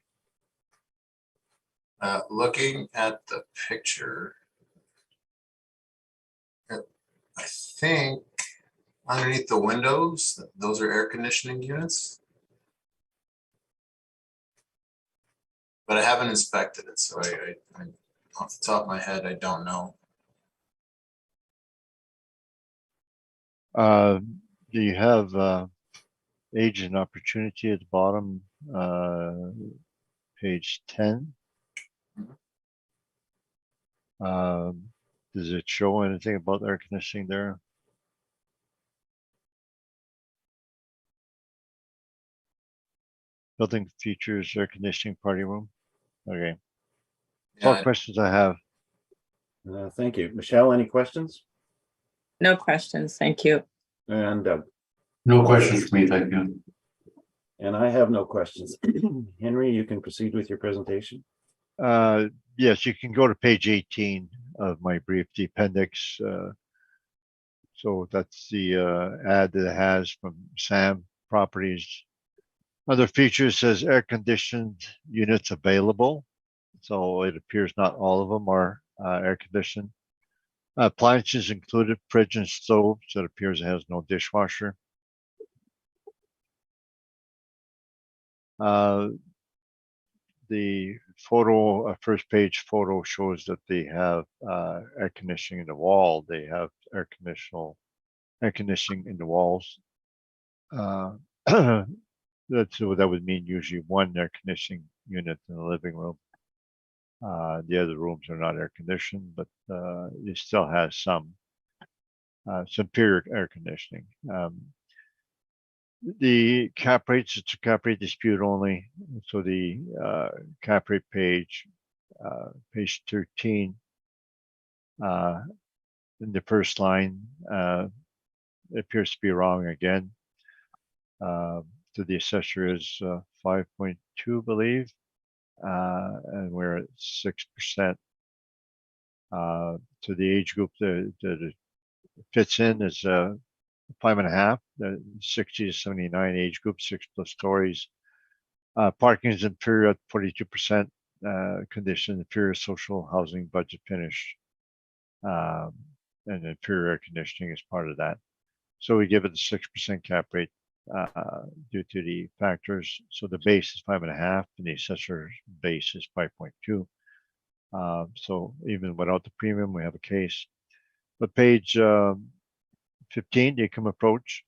Looking at the picture, I think underneath the windows, those are air conditioning units. But I haven't inspected it, so I off the top of my head, I don't know. Do you have age and opportunity at the bottom, page 10? Does it show anything about air conditioning there? Building features air conditioning party room. Okay. That's all questions I have. Thank you. Michelle, any questions? No questions, thank you. And Doug? No questions for me, thank you. And I have no questions. Henry, you can proceed with your presentation. Yes, you can go to page 18 of my brief, the appendix. So that's the ad that it has from Sam Properties. Other features says air conditioned units available. So it appears not all of them are air conditioned. Appliances included, fridge and stove. So it appears it has no dishwasher. The photo, first page photo shows that they have air conditioning in the wall. They have air conditioning in the walls. That's what that would mean. Usually one air conditioning unit in the living room. The other rooms are not air conditioned, but it still has some superior air conditioning. The cap rates, it's a cap rate dispute only. So the cap rate page 13, in the first line, it appears to be wrong again. So the assessor is 5.2, believe, and we're at 6%. So the age group that it fits in is 5.5, the 60 to 79 age group, 6+ stories. Parking is inferior at 42%. Condition, inferior social housing budget finish, and inferior air conditioning is part of that. So we give it a 6% cap rate due to the factors. So the base is 5.5, and the assessor's base is 5.2. So even without the premium, we have a case. But page 15, the income approach.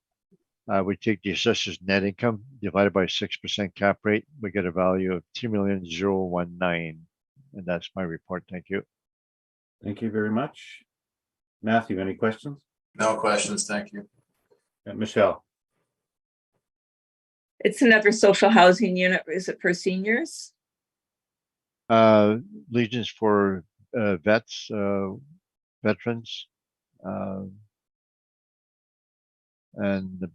We take the assessor's net income divided by 6% cap rate. We get a value of 2,019,000, and that's my report. Thank you. Thank you very much. Matthew, any questions? No questions, thank you. Michelle? It's another social housing unit. Is it for seniors? Legions for vets, veterans, and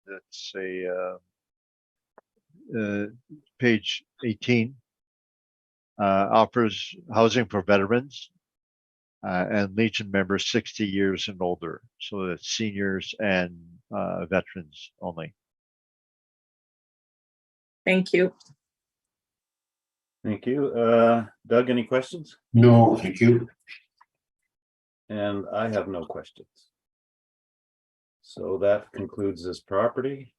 let's say page 18 offers housing for veterans and Legion members 60 years and older. So that's seniors and veterans only. Thank you. Thank you. Doug, any questions? No, thank you. And I have no questions. So that concludes this property.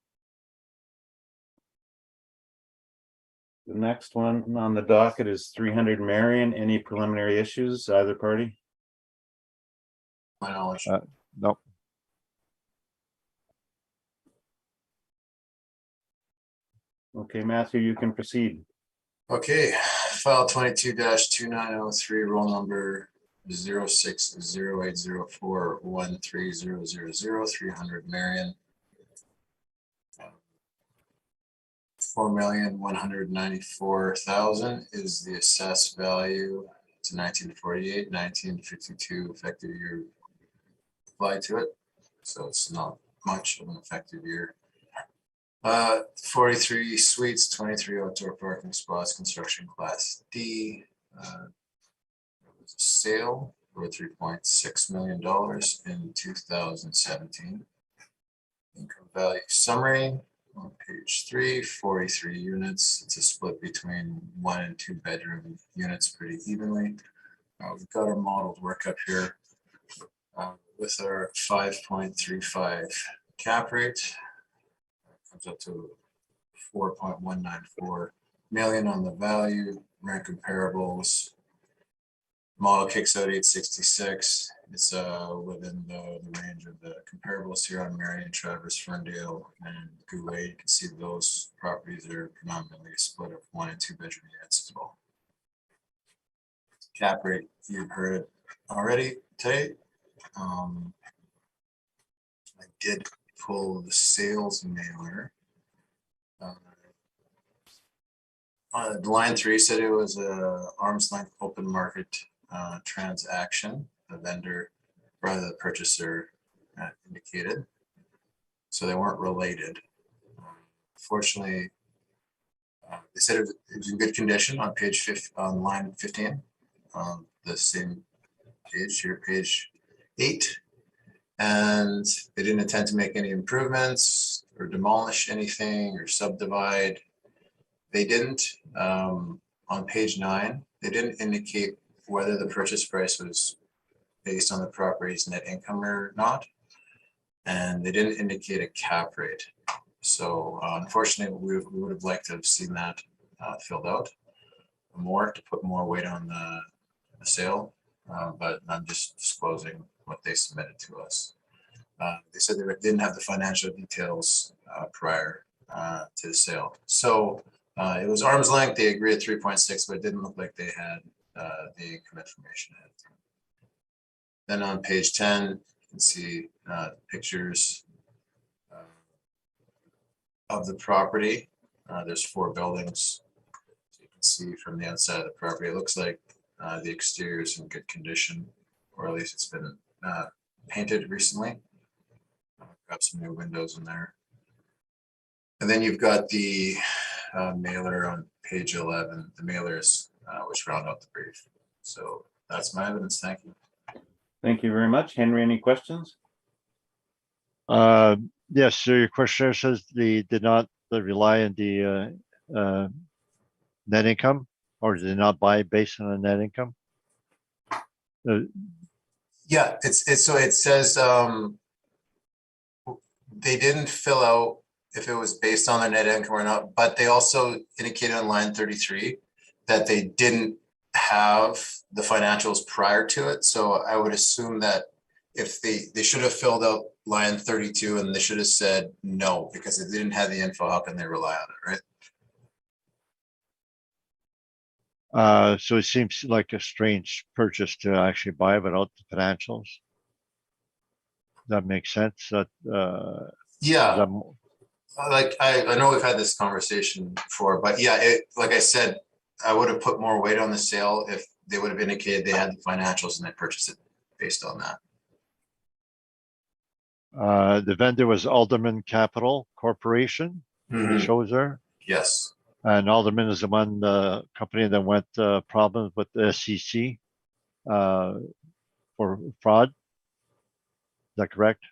The next one on the docket is 300 Marion. Any preliminary issues, either party? My knowledge. Nope. Okay, Matthew, you can proceed. Okay, file 22-2903, roll number 060804130000, 300 Marion. 4,194,000 is the assessed value to 1948, 1952 effective year applied to it. So it's not much of an effective year. 43 suites, 23 outdoor parking spots, construction class D. Sale for $3.6 million in 2017. Income value summary on page 3, 43 units. It's a split between 1 and 2 bedroom units pretty evenly. We've got our modeled work up here with our 5.35 cap rate. Comes up to 4.194 million on the value. Rent comparables. Model kicks out 866. It's within the range of the comparables here on Marion, Traverse, Ferndale, and Goulet. You can see those properties are predominantly a split of 1 and 2 bedroom units as well. Cap rate, you've heard it already today. I did pull the sales mailer. Line 3 said it was a arm's length open market transaction. The vendor, rather the purchaser, indicated. So they weren't related. Fortunately, they said it was in good condition on line 15. The same page, your page 8. And they didn't intend to make any improvements or demolish anything or subdivide. They didn't, on page 9, they didn't indicate whether the purchase price was based on the property's net income or not. And they didn't indicate a cap rate. So unfortunately, we would have liked to have seen that filled out more to put more weight on the sale, but I'm just disclosing what they submitted to us. They said they didn't have the financial details prior to the sale. So it was arm's length. They agreed at 3.6, but it didn't look like they had the income information ahead of time. Then on page 10, you can see pictures of the property. There's 4 buildings. So you can see from the outside of the property, it looks like the exterior is in good condition, or at least it's been painted recently. Got some new windows in there. And then you've got the mailer on page 11, the mailers which round out the brief. So that's my evidence. Thank you. Thank you very much. Henry, any questions? Yes, so your questioner says they did not rely on the net income, or did not buy based on the net income? Yeah, it's so it says they didn't fill out if it was based on their net income or not, but they also indicated on line 33 that they didn't have the financials prior to it. So I would assume that if they should have filled out line 32 and they should have said no, because if they didn't have the info, how can they rely on it, right? So it seems like a strange purchase to actually buy without the financials. That makes sense. That yeah, like I know we've had this conversation before, but yeah, like I said, I would have put more weight on the sale if they would have indicated they had the financials and they purchased it based on that. The vendor was Alderman Capital Corporation. It shows there. Yes. And Alderman is the one company that went problems with the SEC for fraud. Is that correct?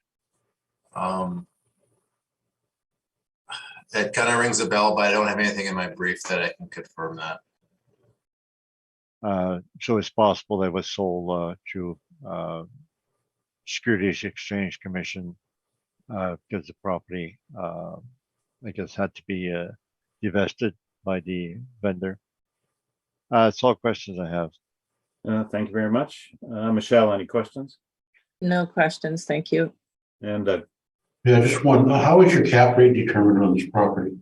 That kind of rings a bell, but I don't have anything in my brief that I can confirm that. So it's possible that was sold to Securities Exchange Commission because the property, I guess, had to be divested by the vendor. That's all questions I have. Thank you very much. Michelle, any questions? No questions, thank you. And Yeah, just one. How is your cap rate determined on this property?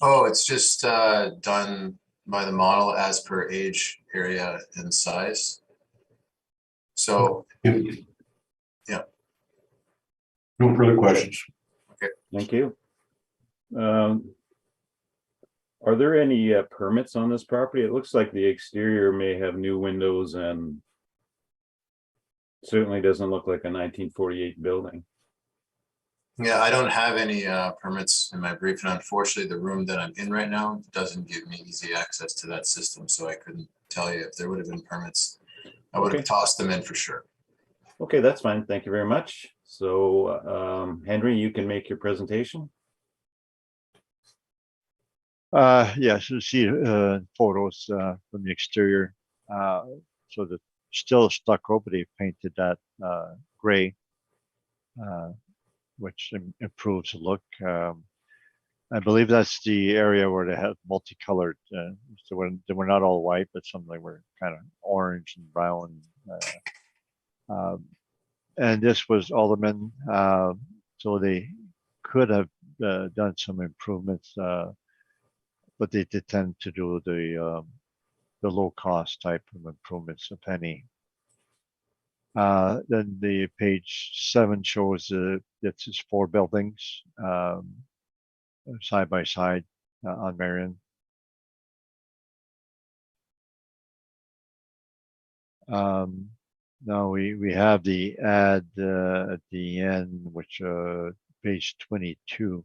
Oh, it's just done by the model as per age, area, and size. So, yeah. No further questions. thank you. Are there any permits on this property? It looks like the exterior may have new windows and certainly doesn't look like a 1948 building. Yeah, I don't have any permits in my brief, and unfortunately, the room that I'm in right now doesn't give me easy access to that system, so I couldn't tell you if there would have been permits. I would have tossed them in for sure. Okay, that's fine. Thank you very much. So, Henry, you can make your presentation. Yes, you see photos from the exterior. So the still stucco, but they painted that gray, which improves the look. I believe that's the area where they have multicolored. So they were not all white, but some of them were kind of orange and brown. And this was Alderman, so they could have done some improvements, but they did tend to do the low cost type of improvements, if any. Then the page 7 shows it's just 4 buildings side by side on Marion. Now we have the ad at the end, which page 22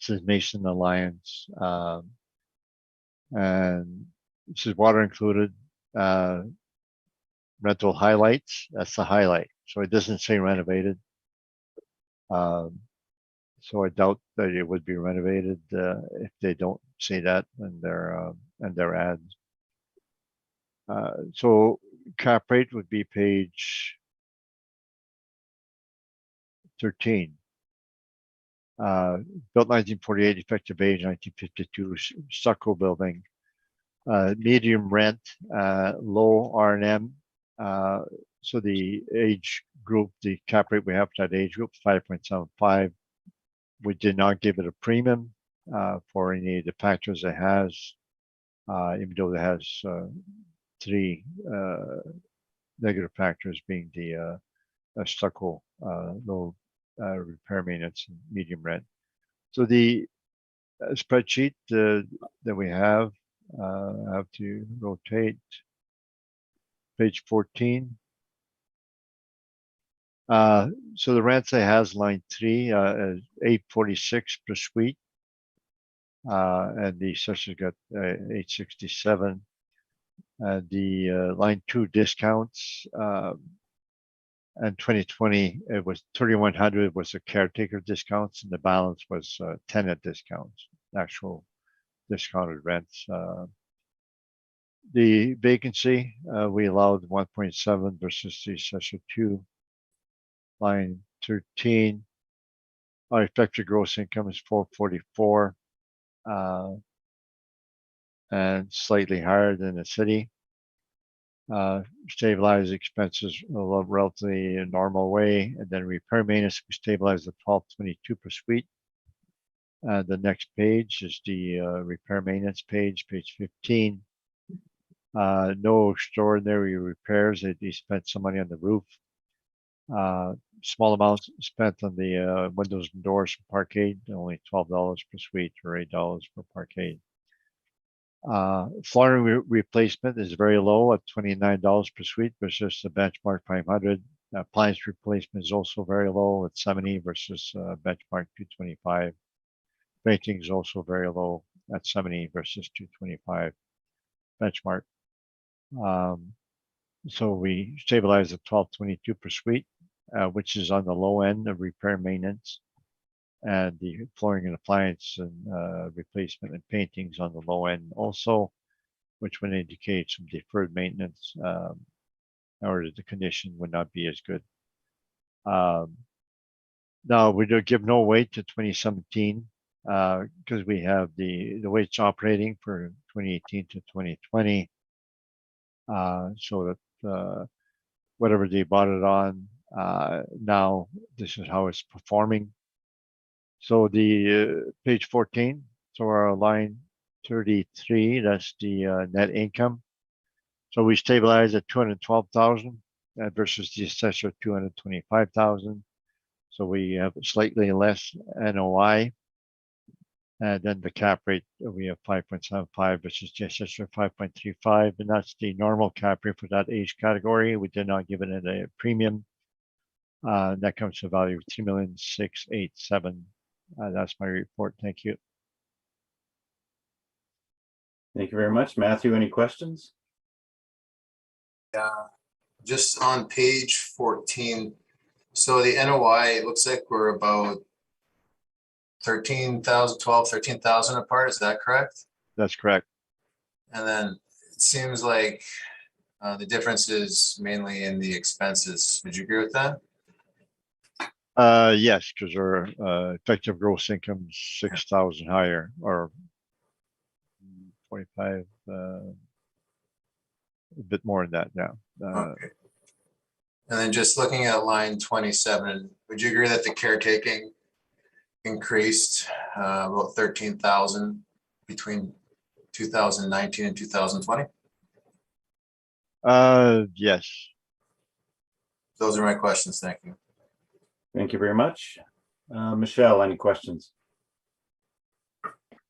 says Mason Alliance, and this is water included. rental highlights, that's the highlight. So it doesn't say renovated. So I doubt that it would be renovated if they don't say that in their ads. So cap rate would be page 13. Built 1948, effective age 1952, stucco building. Medium rent, low R&M. So the age group, the cap rate we have for that age group, 5.75. We did not give it a premium for any of the factors it has, even though it has 3 negative factors, being the stucco, low repair maintenance, and medium rent. So the spreadsheet that we have to rotate page 14. So the rents it has line 3 is $846 per suite, and the assessors got $867. The line 2 discounts, and 2020 it was 3,100 was the caretaker discounts, and the balance was tenant discounts, actual discounted rents. The vacancy, we allowed 1.7 versus the assessor 2. Line 13, our effective gross income is 444, and slightly higher than the city. Stabilized expenses a relatively normal way, and then repair maintenance, we stabilized at 1222 per suite. The next page is the repair maintenance page 15. No extraordinary repairs. They spent some money on the roof. Small amounts spent on the windows and doors and parquet, only $12 per suite or $8 per parquet. Flooring replacement is very low at $29 per suite versus the benchmark 500. Appliance replacement is also very low at 70 versus benchmark 225. Painting is also very low at 70 versus 225 benchmark. So we stabilize at 1222 per suite, which is on the low end of repair maintenance, and the flooring and appliance and replacement and paintings on the low end also, which would indicate some deferred maintenance, or the condition would not be as good. Now we do give no weight to 2017 because we have the weights operating for 2018 to 2020, so that whatever they bought it on, now this is how it's performing. So the page 14, so our line 33, that's the net income. So we stabilize at 212,000 versus the assessor 225,000. So we have slightly less NOI. And then the cap rate, we have 5.75 versus the assessor 5.35, and that's the normal cap rate for that age category. We did not give it a premium. That comes to a value of 3,687,000. That's my report. Thank you. Thank you very much. Matthew, any questions? Yeah, just on page 14. So the NOI, it looks like we're about 13,000 apart. Is that correct? That's correct. And then it seems like the difference is mainly in the expenses. Would you agree with that? Yes, because our effective gross income is 6,000 higher, or 45, a bit more than that now. Okay. And then just looking at line 27, would you agree that the caretaking increased about 13,000 between 2019 and 2020? Yes. Those are my questions. Thank you. Thank you very much. Michelle, any questions?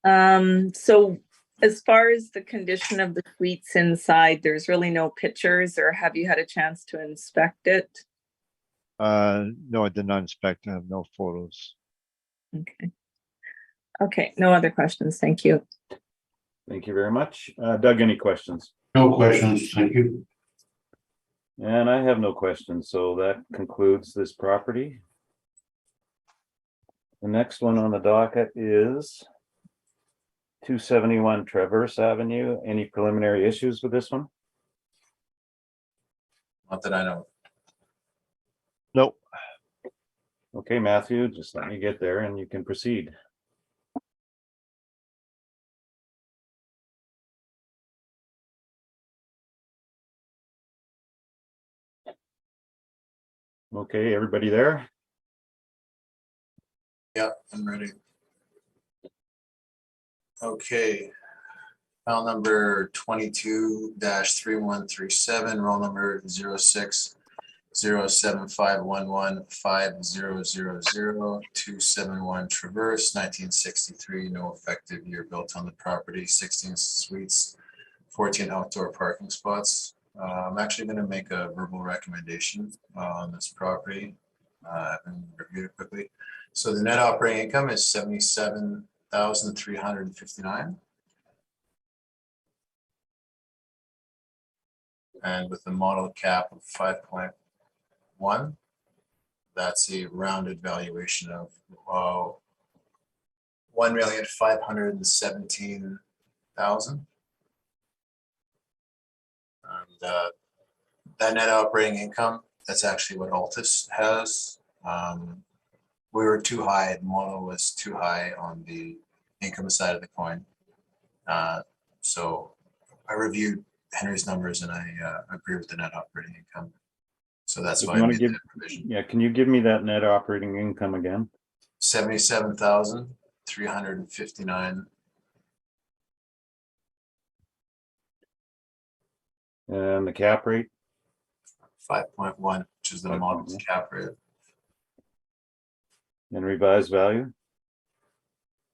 So as far as the condition of the suites inside, there's really no pictures, or have you had a chance to inspect it? No, I did not inspect. I have no photos. Okay. Okay, no other questions. Thank you. Thank you very much. Doug, any questions? No questions, thank you. And I have no questions, so that concludes this property. The next one on the docket is 271 Traverse Avenue. Any preliminary issues with this one? Not that I know. Nope. Okay, Matthew, just let me get there and you can proceed. Okay, everybody there? Yep, I'm ready. Okay. File number 22-3137, roll number 06-075115000271 Traverse, 1963, no effective year, built on the property, 16 suites, 14 outdoor parking spots. I'm actually going to make a verbal recommendation on this property and review it quickly. So the net operating income is 77,359. And with the model cap of 5.1, that's a rounded valuation of 1,517,000. And that net operating income, that's actually what Altus has. We were too high, the model was too high on the income side of the coin. So I reviewed Henry's numbers and I agree with the net operating income. So that's why I made that provision. Yeah, can you give me that net operating income again? 77,359. And the cap rate? 5.1, which is the model's 5.1. cap rate. And revised value?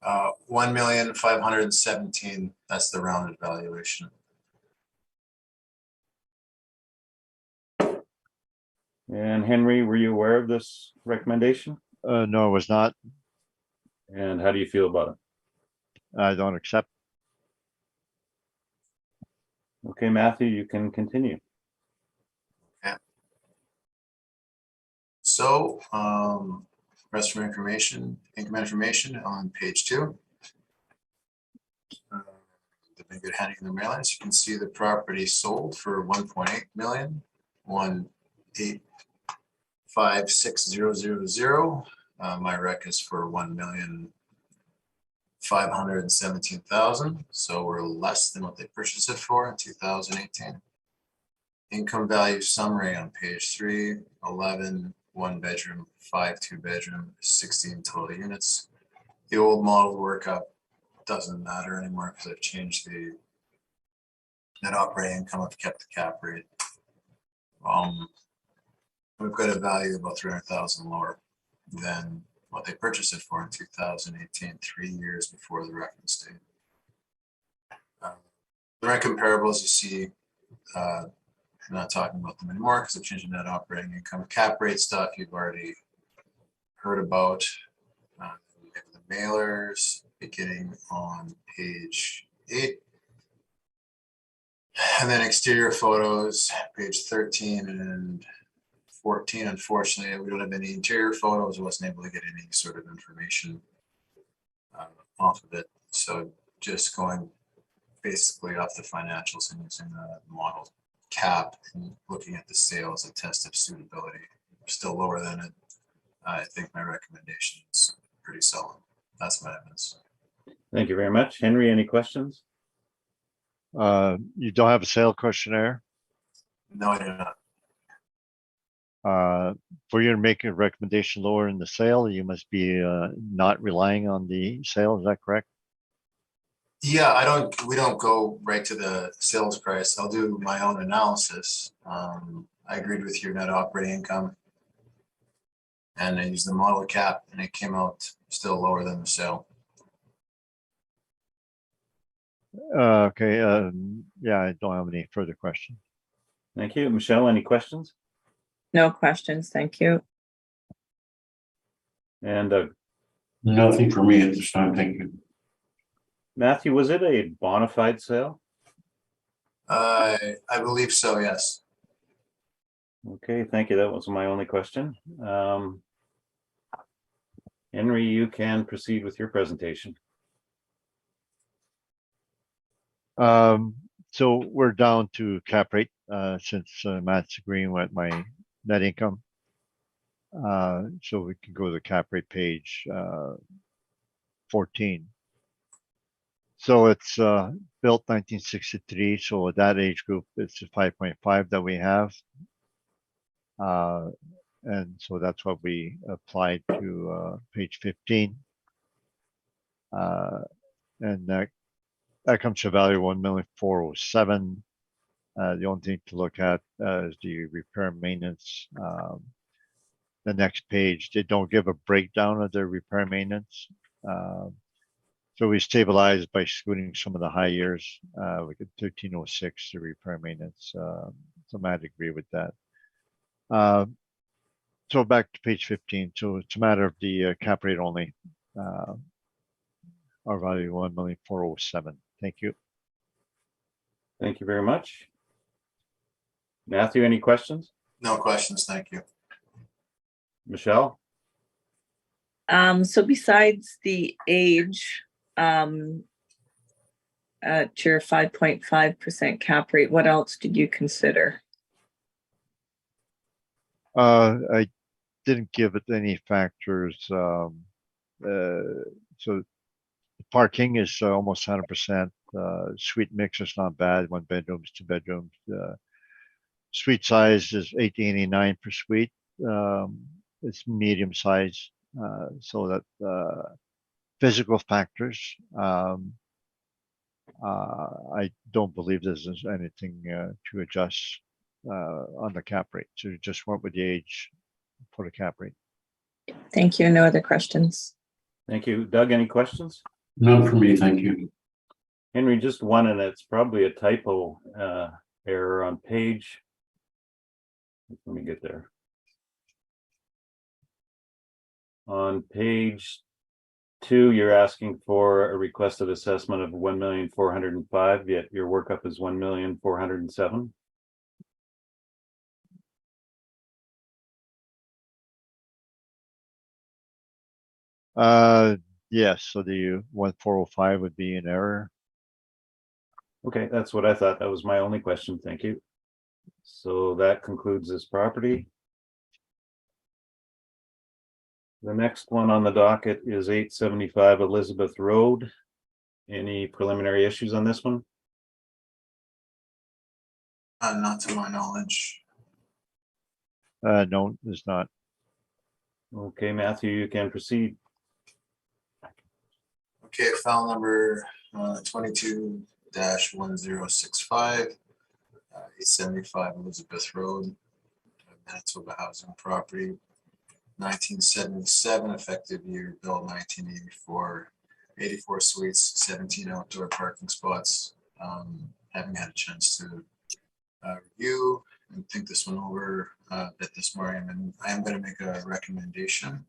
1,517,000. That's the rounded valuation. And Henry, were you aware of this recommendation? No, it was not. And how do you feel about it? I don't accept. Okay, Matthew, you can continue. So, rest from income information on page 2. They've been good handing the mailings. You can see the property sold for 1.8 million, 1,856,000. My rec is for 1,517,000. So we're less than what they purchased it for in 2018. Income value summary on page 3, 11 1 bedroom, 5 2 bedroom, 16 total units. The old model workup doesn't matter anymore because I've changed the net operating income. I've kept the cap rate. We've got a value about 300,000 lower than what they purchased it for in 2018, 3 years before the reference date. The rent comparables you see, I'm not talking about them anymore because I've changed the net operating income. Cap rate stuff you've already heard about. We have the mailers beginning on page 8. And then exterior photos, page 13 and 14. Unfortunately, we don't have any interior photos. I wasn't able to get any sort of information off of it. So just going basically off the financials and using the model cap and looking at the sales, a test of suitability, still lower than it. I think my recommendation is pretty solid. That's my evidence. Thank you very much. Henry, any questions? You don't have a sale questionnaire. No, I do not. For you to make a recommendation lower in the sale, you must be not relying on the sale. Is that correct? Yeah, we don't go right to the sales price. I'll do my own analysis. I agreed with your net operating income. And I used the model cap and it came out still lower than the sale. Okay. Yeah, I don't have any further questions. Thank you. Michelle, any questions? No questions, thank you. And Nothing for me at this time, thank you. Matthew, was it a bona fide sale? I believe so, yes. Okay, thank you. That was my only question. Henry, you can proceed with your presentation. So we're down to cap rate, since Matt's agreeing with my net income. So we can go to the cap rate page, 14. So it's built 1963. So at that age group, it's a 5.5 that we have. And so that's what we applied to page 15. And that comes to a value of 1,407,000. The only thing to look at is the repair and maintenance. The next page, they don't give a breakdown of their repair and maintenance. So we stabilized by excluding some of the high years. We get 1306 to repair and maintenance. So I'd agree with that. So back to page 15. So it's a matter of the cap rate only. Our value 1,407,000. Thank you. Thank you very much. Matthew, any questions? No questions, thank you. Michelle? So besides the age, at your 5.5% cap rate, what else did you consider? I didn't give it any factors. So the parking is almost 100%. Suite mix is not bad. 1 bedrooms, 2 bedrooms. Suite size is 1889 per suite. It's medium size. So that physical factors. I don't believe there's anything to adjust on the cap rate. So you just went with the age for the cap rate. Thank you. No other questions. Thank you. Doug, any questions? None for me, thank you. Henry, just one, and it's probably a typo error on page. Let me get there. On page 2, you're asking for a requested assessment of 1,405,000, yet your workup is 1,407,000. Yes, so the 1,405 would be an error. Okay, that's what I thought. That was my only question. Thank you. So that concludes this property. The next one on the docket is 875 Elizabeth Road. Any preliminary issues on this one? Not to my knowledge. No, there's not. Okay, Matthew, you can proceed. Okay, file number 22-1065, 875 Elizabeth Road, Manitoba Housing Property, 1977, effective year, built 1984, 84 suites, 17 outdoor parking spots. Haven't had a chance to review and think this one over a bit this morning, and I am going to make a recommendation.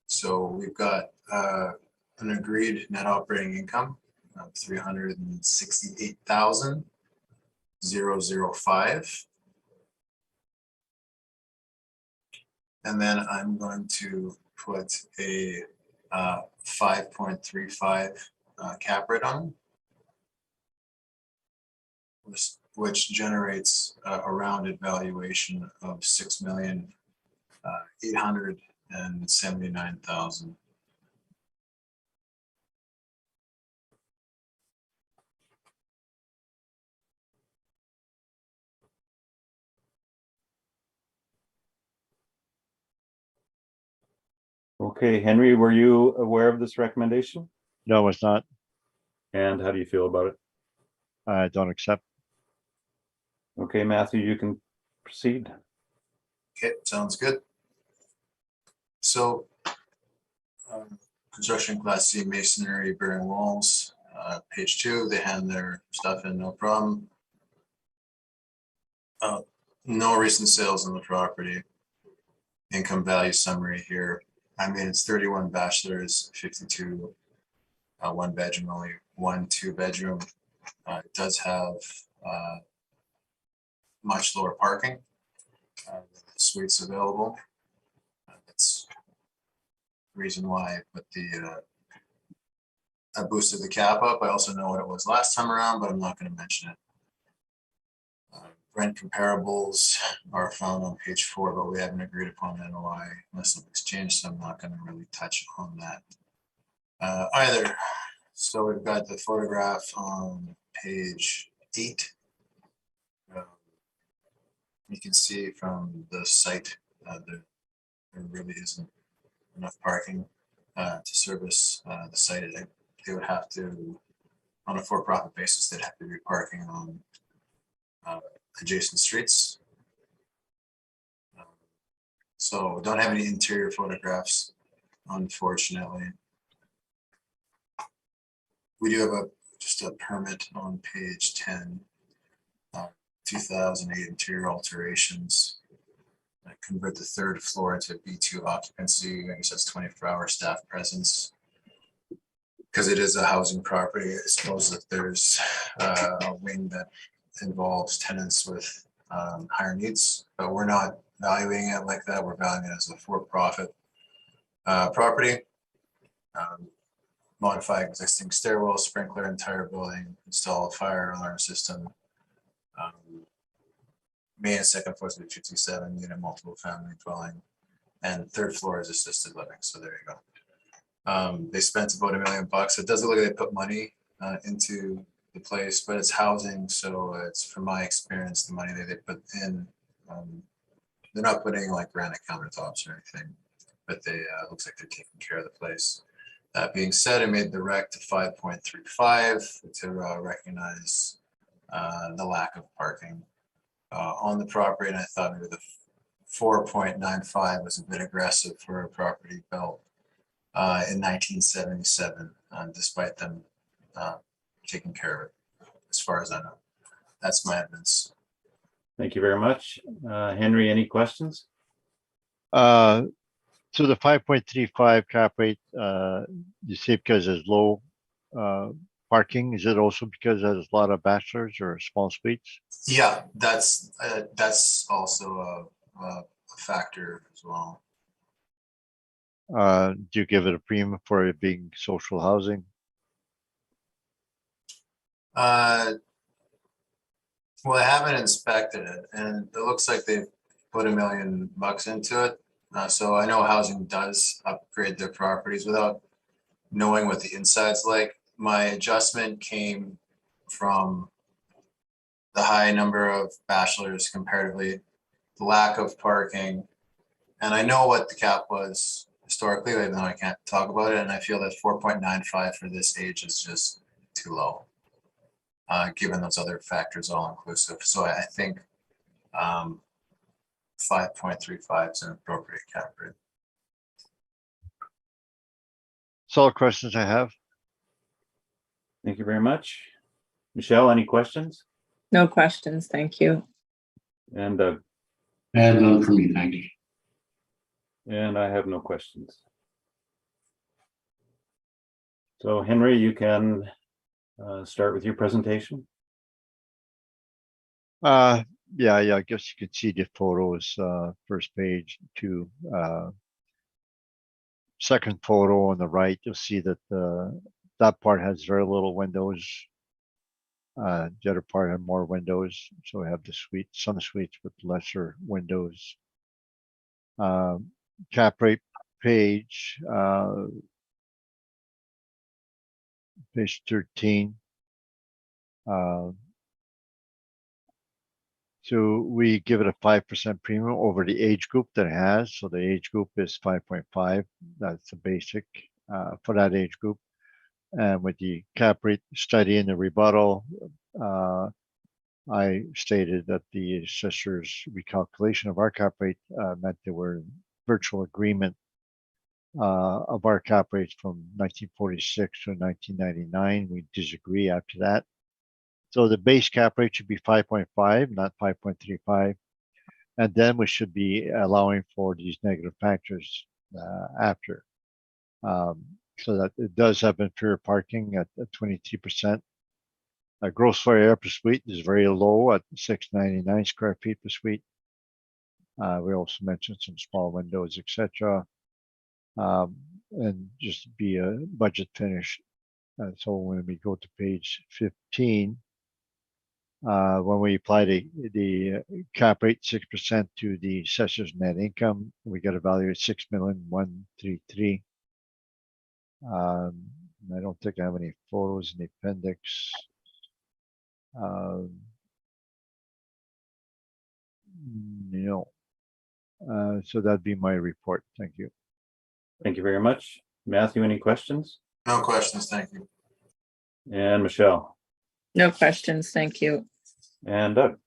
So we've got an agreed net operating income of $368,005. And then I'm going to put a 5.35 cap rate on, which generates a rounded valuation of $6,879,000. Okay, Henry, were you aware of this recommendation? No, it's not. And how do you feel about it? I don't accept. Okay, Matthew, you can proceed. Okay, sounds good. So construction class C masonry bearing walls, page 2, they hand their stuff in, no problem. No recent sales on the property. Income value summary here. I mean, it's 31 bachelors, 52 1 bedroom, only 1 2 bedroom. It does have much lower parking. Suites available. That's the reason why I put I boosted the cap up. I also know what it was last time around, but I'm not going to mention it. Rent comparables are found on page 4, but we haven't agreed upon NOI unless something's changed, so I'm not going to really touch on that either. So we've got the photograph on page 8. You can see from the site there really isn't enough parking to service the site. They would have to, on a for-profit basis, they'd have to be parking on adjacent streets. So don't have any interior photographs, unfortunately. We do have just a permit on page 10, 2008 interior alterations. Convert the 3rd floor into B2 occupancy. I guess that's 24-hour staff presence. Because it is a housing property, I suppose that there's a wing that involves tenants with higher needs, but we're not valuing it like that. We're valuing it as a for-profit property. Modify existing stairwell, sprinkler, entire building, install a fire alarm system. Main and second floors of 57 unit multiple family dwelling, and 3rd floor is assisted living. So there you go. They spent about $1 million. It doesn't look like they put money into the place, but it's housing, so it's, from my experience, the money that they put in, they're not putting like granite countertops or anything, but they looks like they're taking care of the place. That being said, I made the rec to 5.35 to recognize the lack of parking on the property, and I thought maybe the 4.95 was a bit aggressive for a property built in 1977, despite them taking care of it, as far as I know. That's my evidence. Thank you very much. Henry, any questions? So the 5.35 cap rate, you say because there's low parking, is it also because there's a lot of bachelors or small suites? Yeah, that's also a factor as well. Do you give it a premium for it being social housing? Well, I haven't inspected it, and it looks like they've put $1 million into it. So I know housing does upgrade their properties without knowing what the inside's like. My adjustment came from the high number of bachelors comparatively, the lack of parking, and I know what the cap was historically, even though I can't talk about it, and I feel that 4.95 for this age is just too low, given those other factors all inclusive. So I think 5.35 is an appropriate cap rate. That's all the questions I have. Thank you very much. Michelle, any questions? No questions, thank you. And And none for me, thank you. and I have no questions. So Henry, you can start with your presentation. Yeah, I guess you can see the photos, first page, 2. Second photo on the right, you'll see that that part has very little windows. The other part had more windows. So we have the suite, some suites with lesser windows. Cap rate page, page 13. So we give it a 5% premium over the age group that it has. So the age group is 5.5. That's the basic for that age group. And with the cap rate study in the rebuttal, I stated that the assessor's recalculation of our cap rate meant there were virtual agreement of our cap rates from 1946 to 1999. We disagree after that. So the base cap rate should be 5.5, not 5.35. And then we should be allowing for these negative factors after. So that it does have inferior parking at 23%. Gross floor area per suite is very low at 699 square feet per suite. We also mentioned some small windows, etc. And just be a budget finish. So when we go to page 15, when we apply the cap rate 6% to the assessor's net income, we get a value of 6,133,000. I don't think I have any photos in the appendix. No. So that'd be my report. Thank you. Thank you very much. Matthew, any questions? No questions, thank you. And Michelle No questions, thank you. and Doug.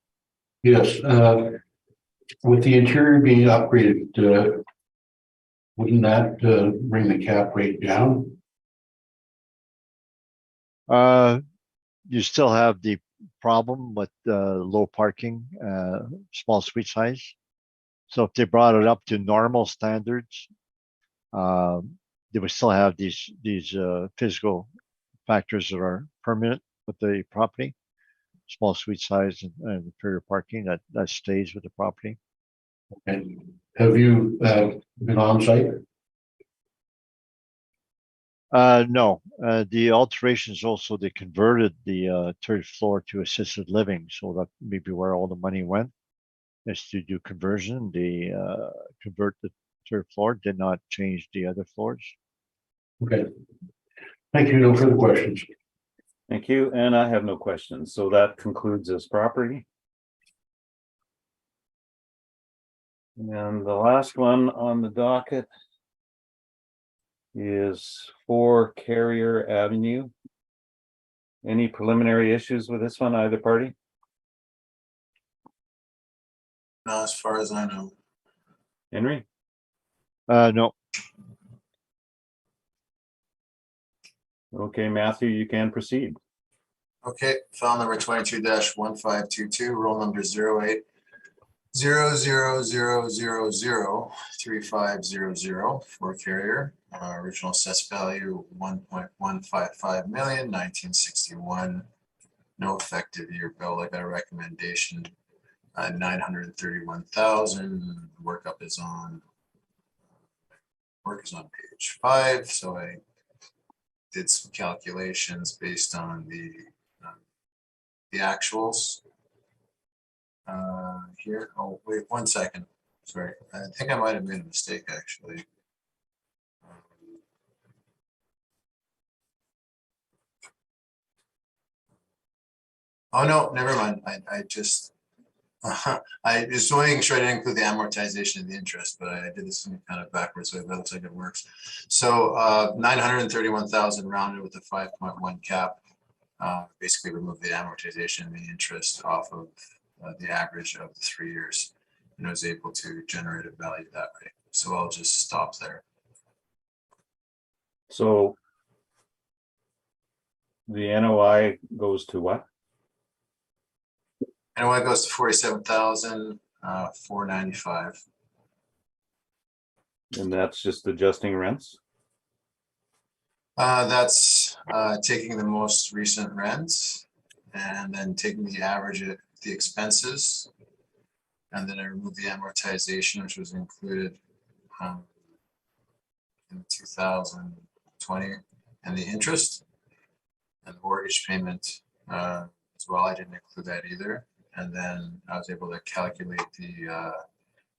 Yes, with the interior being upgraded, wouldn't that bring the cap rate down? You still have the problem with low parking, small suite size. So if they brought it up to normal standards, they would still have these physical factors that are permanent with the property, small suite size and inferior parking that stays with the property. And have you been on site? No, the alterations also, they converted the third floor to assisted living. So that maybe where all the money went is to do conversion. They convert the third floor, did not change the other floors. Okay. Thank you. No further questions. Thank you. And I have no questions. So that concludes this property. And the last one on the docket is 4 Carrier Avenue. Any preliminary issues with this one, either party? Not as far as I know. Henry? No. Okay, Matthew, you can proceed. Okay, file number 22-1522, roll number 080000003500 for carrier. Original assessed value 1.155 million, 1961. No effective year bill. I got a recommendation 931,000. Work is on page 5. So I did some calculations based on the actuals here. Oh, wait 1 second. Sorry, I think I might have made a mistake actually. Oh no, never mind. I just I just making sure I didn't include the amortization of the interest, but I did this kind of backwards, so it looks like it works. So 931,000 rounded with a 5.1 cap. Basically remove the amortization and the interest off of the average of the 3 years, and I was able to generate a value that way. So I'll just stop there. So the NOI goes to what? NOI goes to 47,495. And that's just adjusting rents? That's taking the most recent rents and then taking the average of the expenses. And then I removed the amortization, which was included in 2020, and the interest and the mortgage payment as well. I didn't include that either. And then I was able to calculate the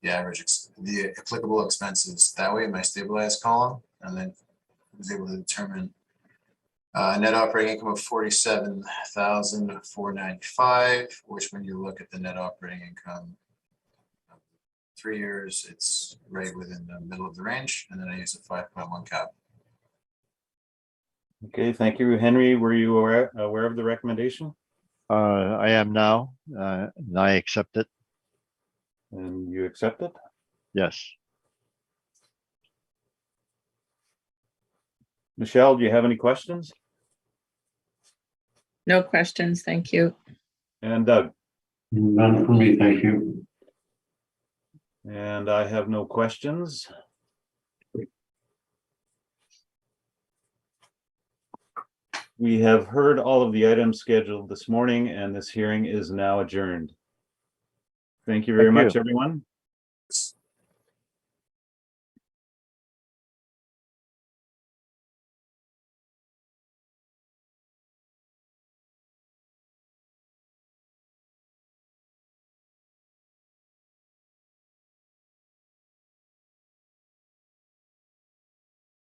average, the applicable expenses that way in my stabilized column, and then was able to determine net operating income of 47,495, which when you look at the net operating income 3 years, it's right within the middle of the range. And then I use a 5.1 cap. Okay, thank you. Henry, were you aware of the recommendation? I am now, and I accept it. And you accept it? Yes. Michelle, do you have any questions? No questions, thank you. And Doug? None for me, thank you. And I have no questions. We have heard all of the items scheduled this morning, and this hearing is now adjourned. Thank you very Thank you. much, everyone.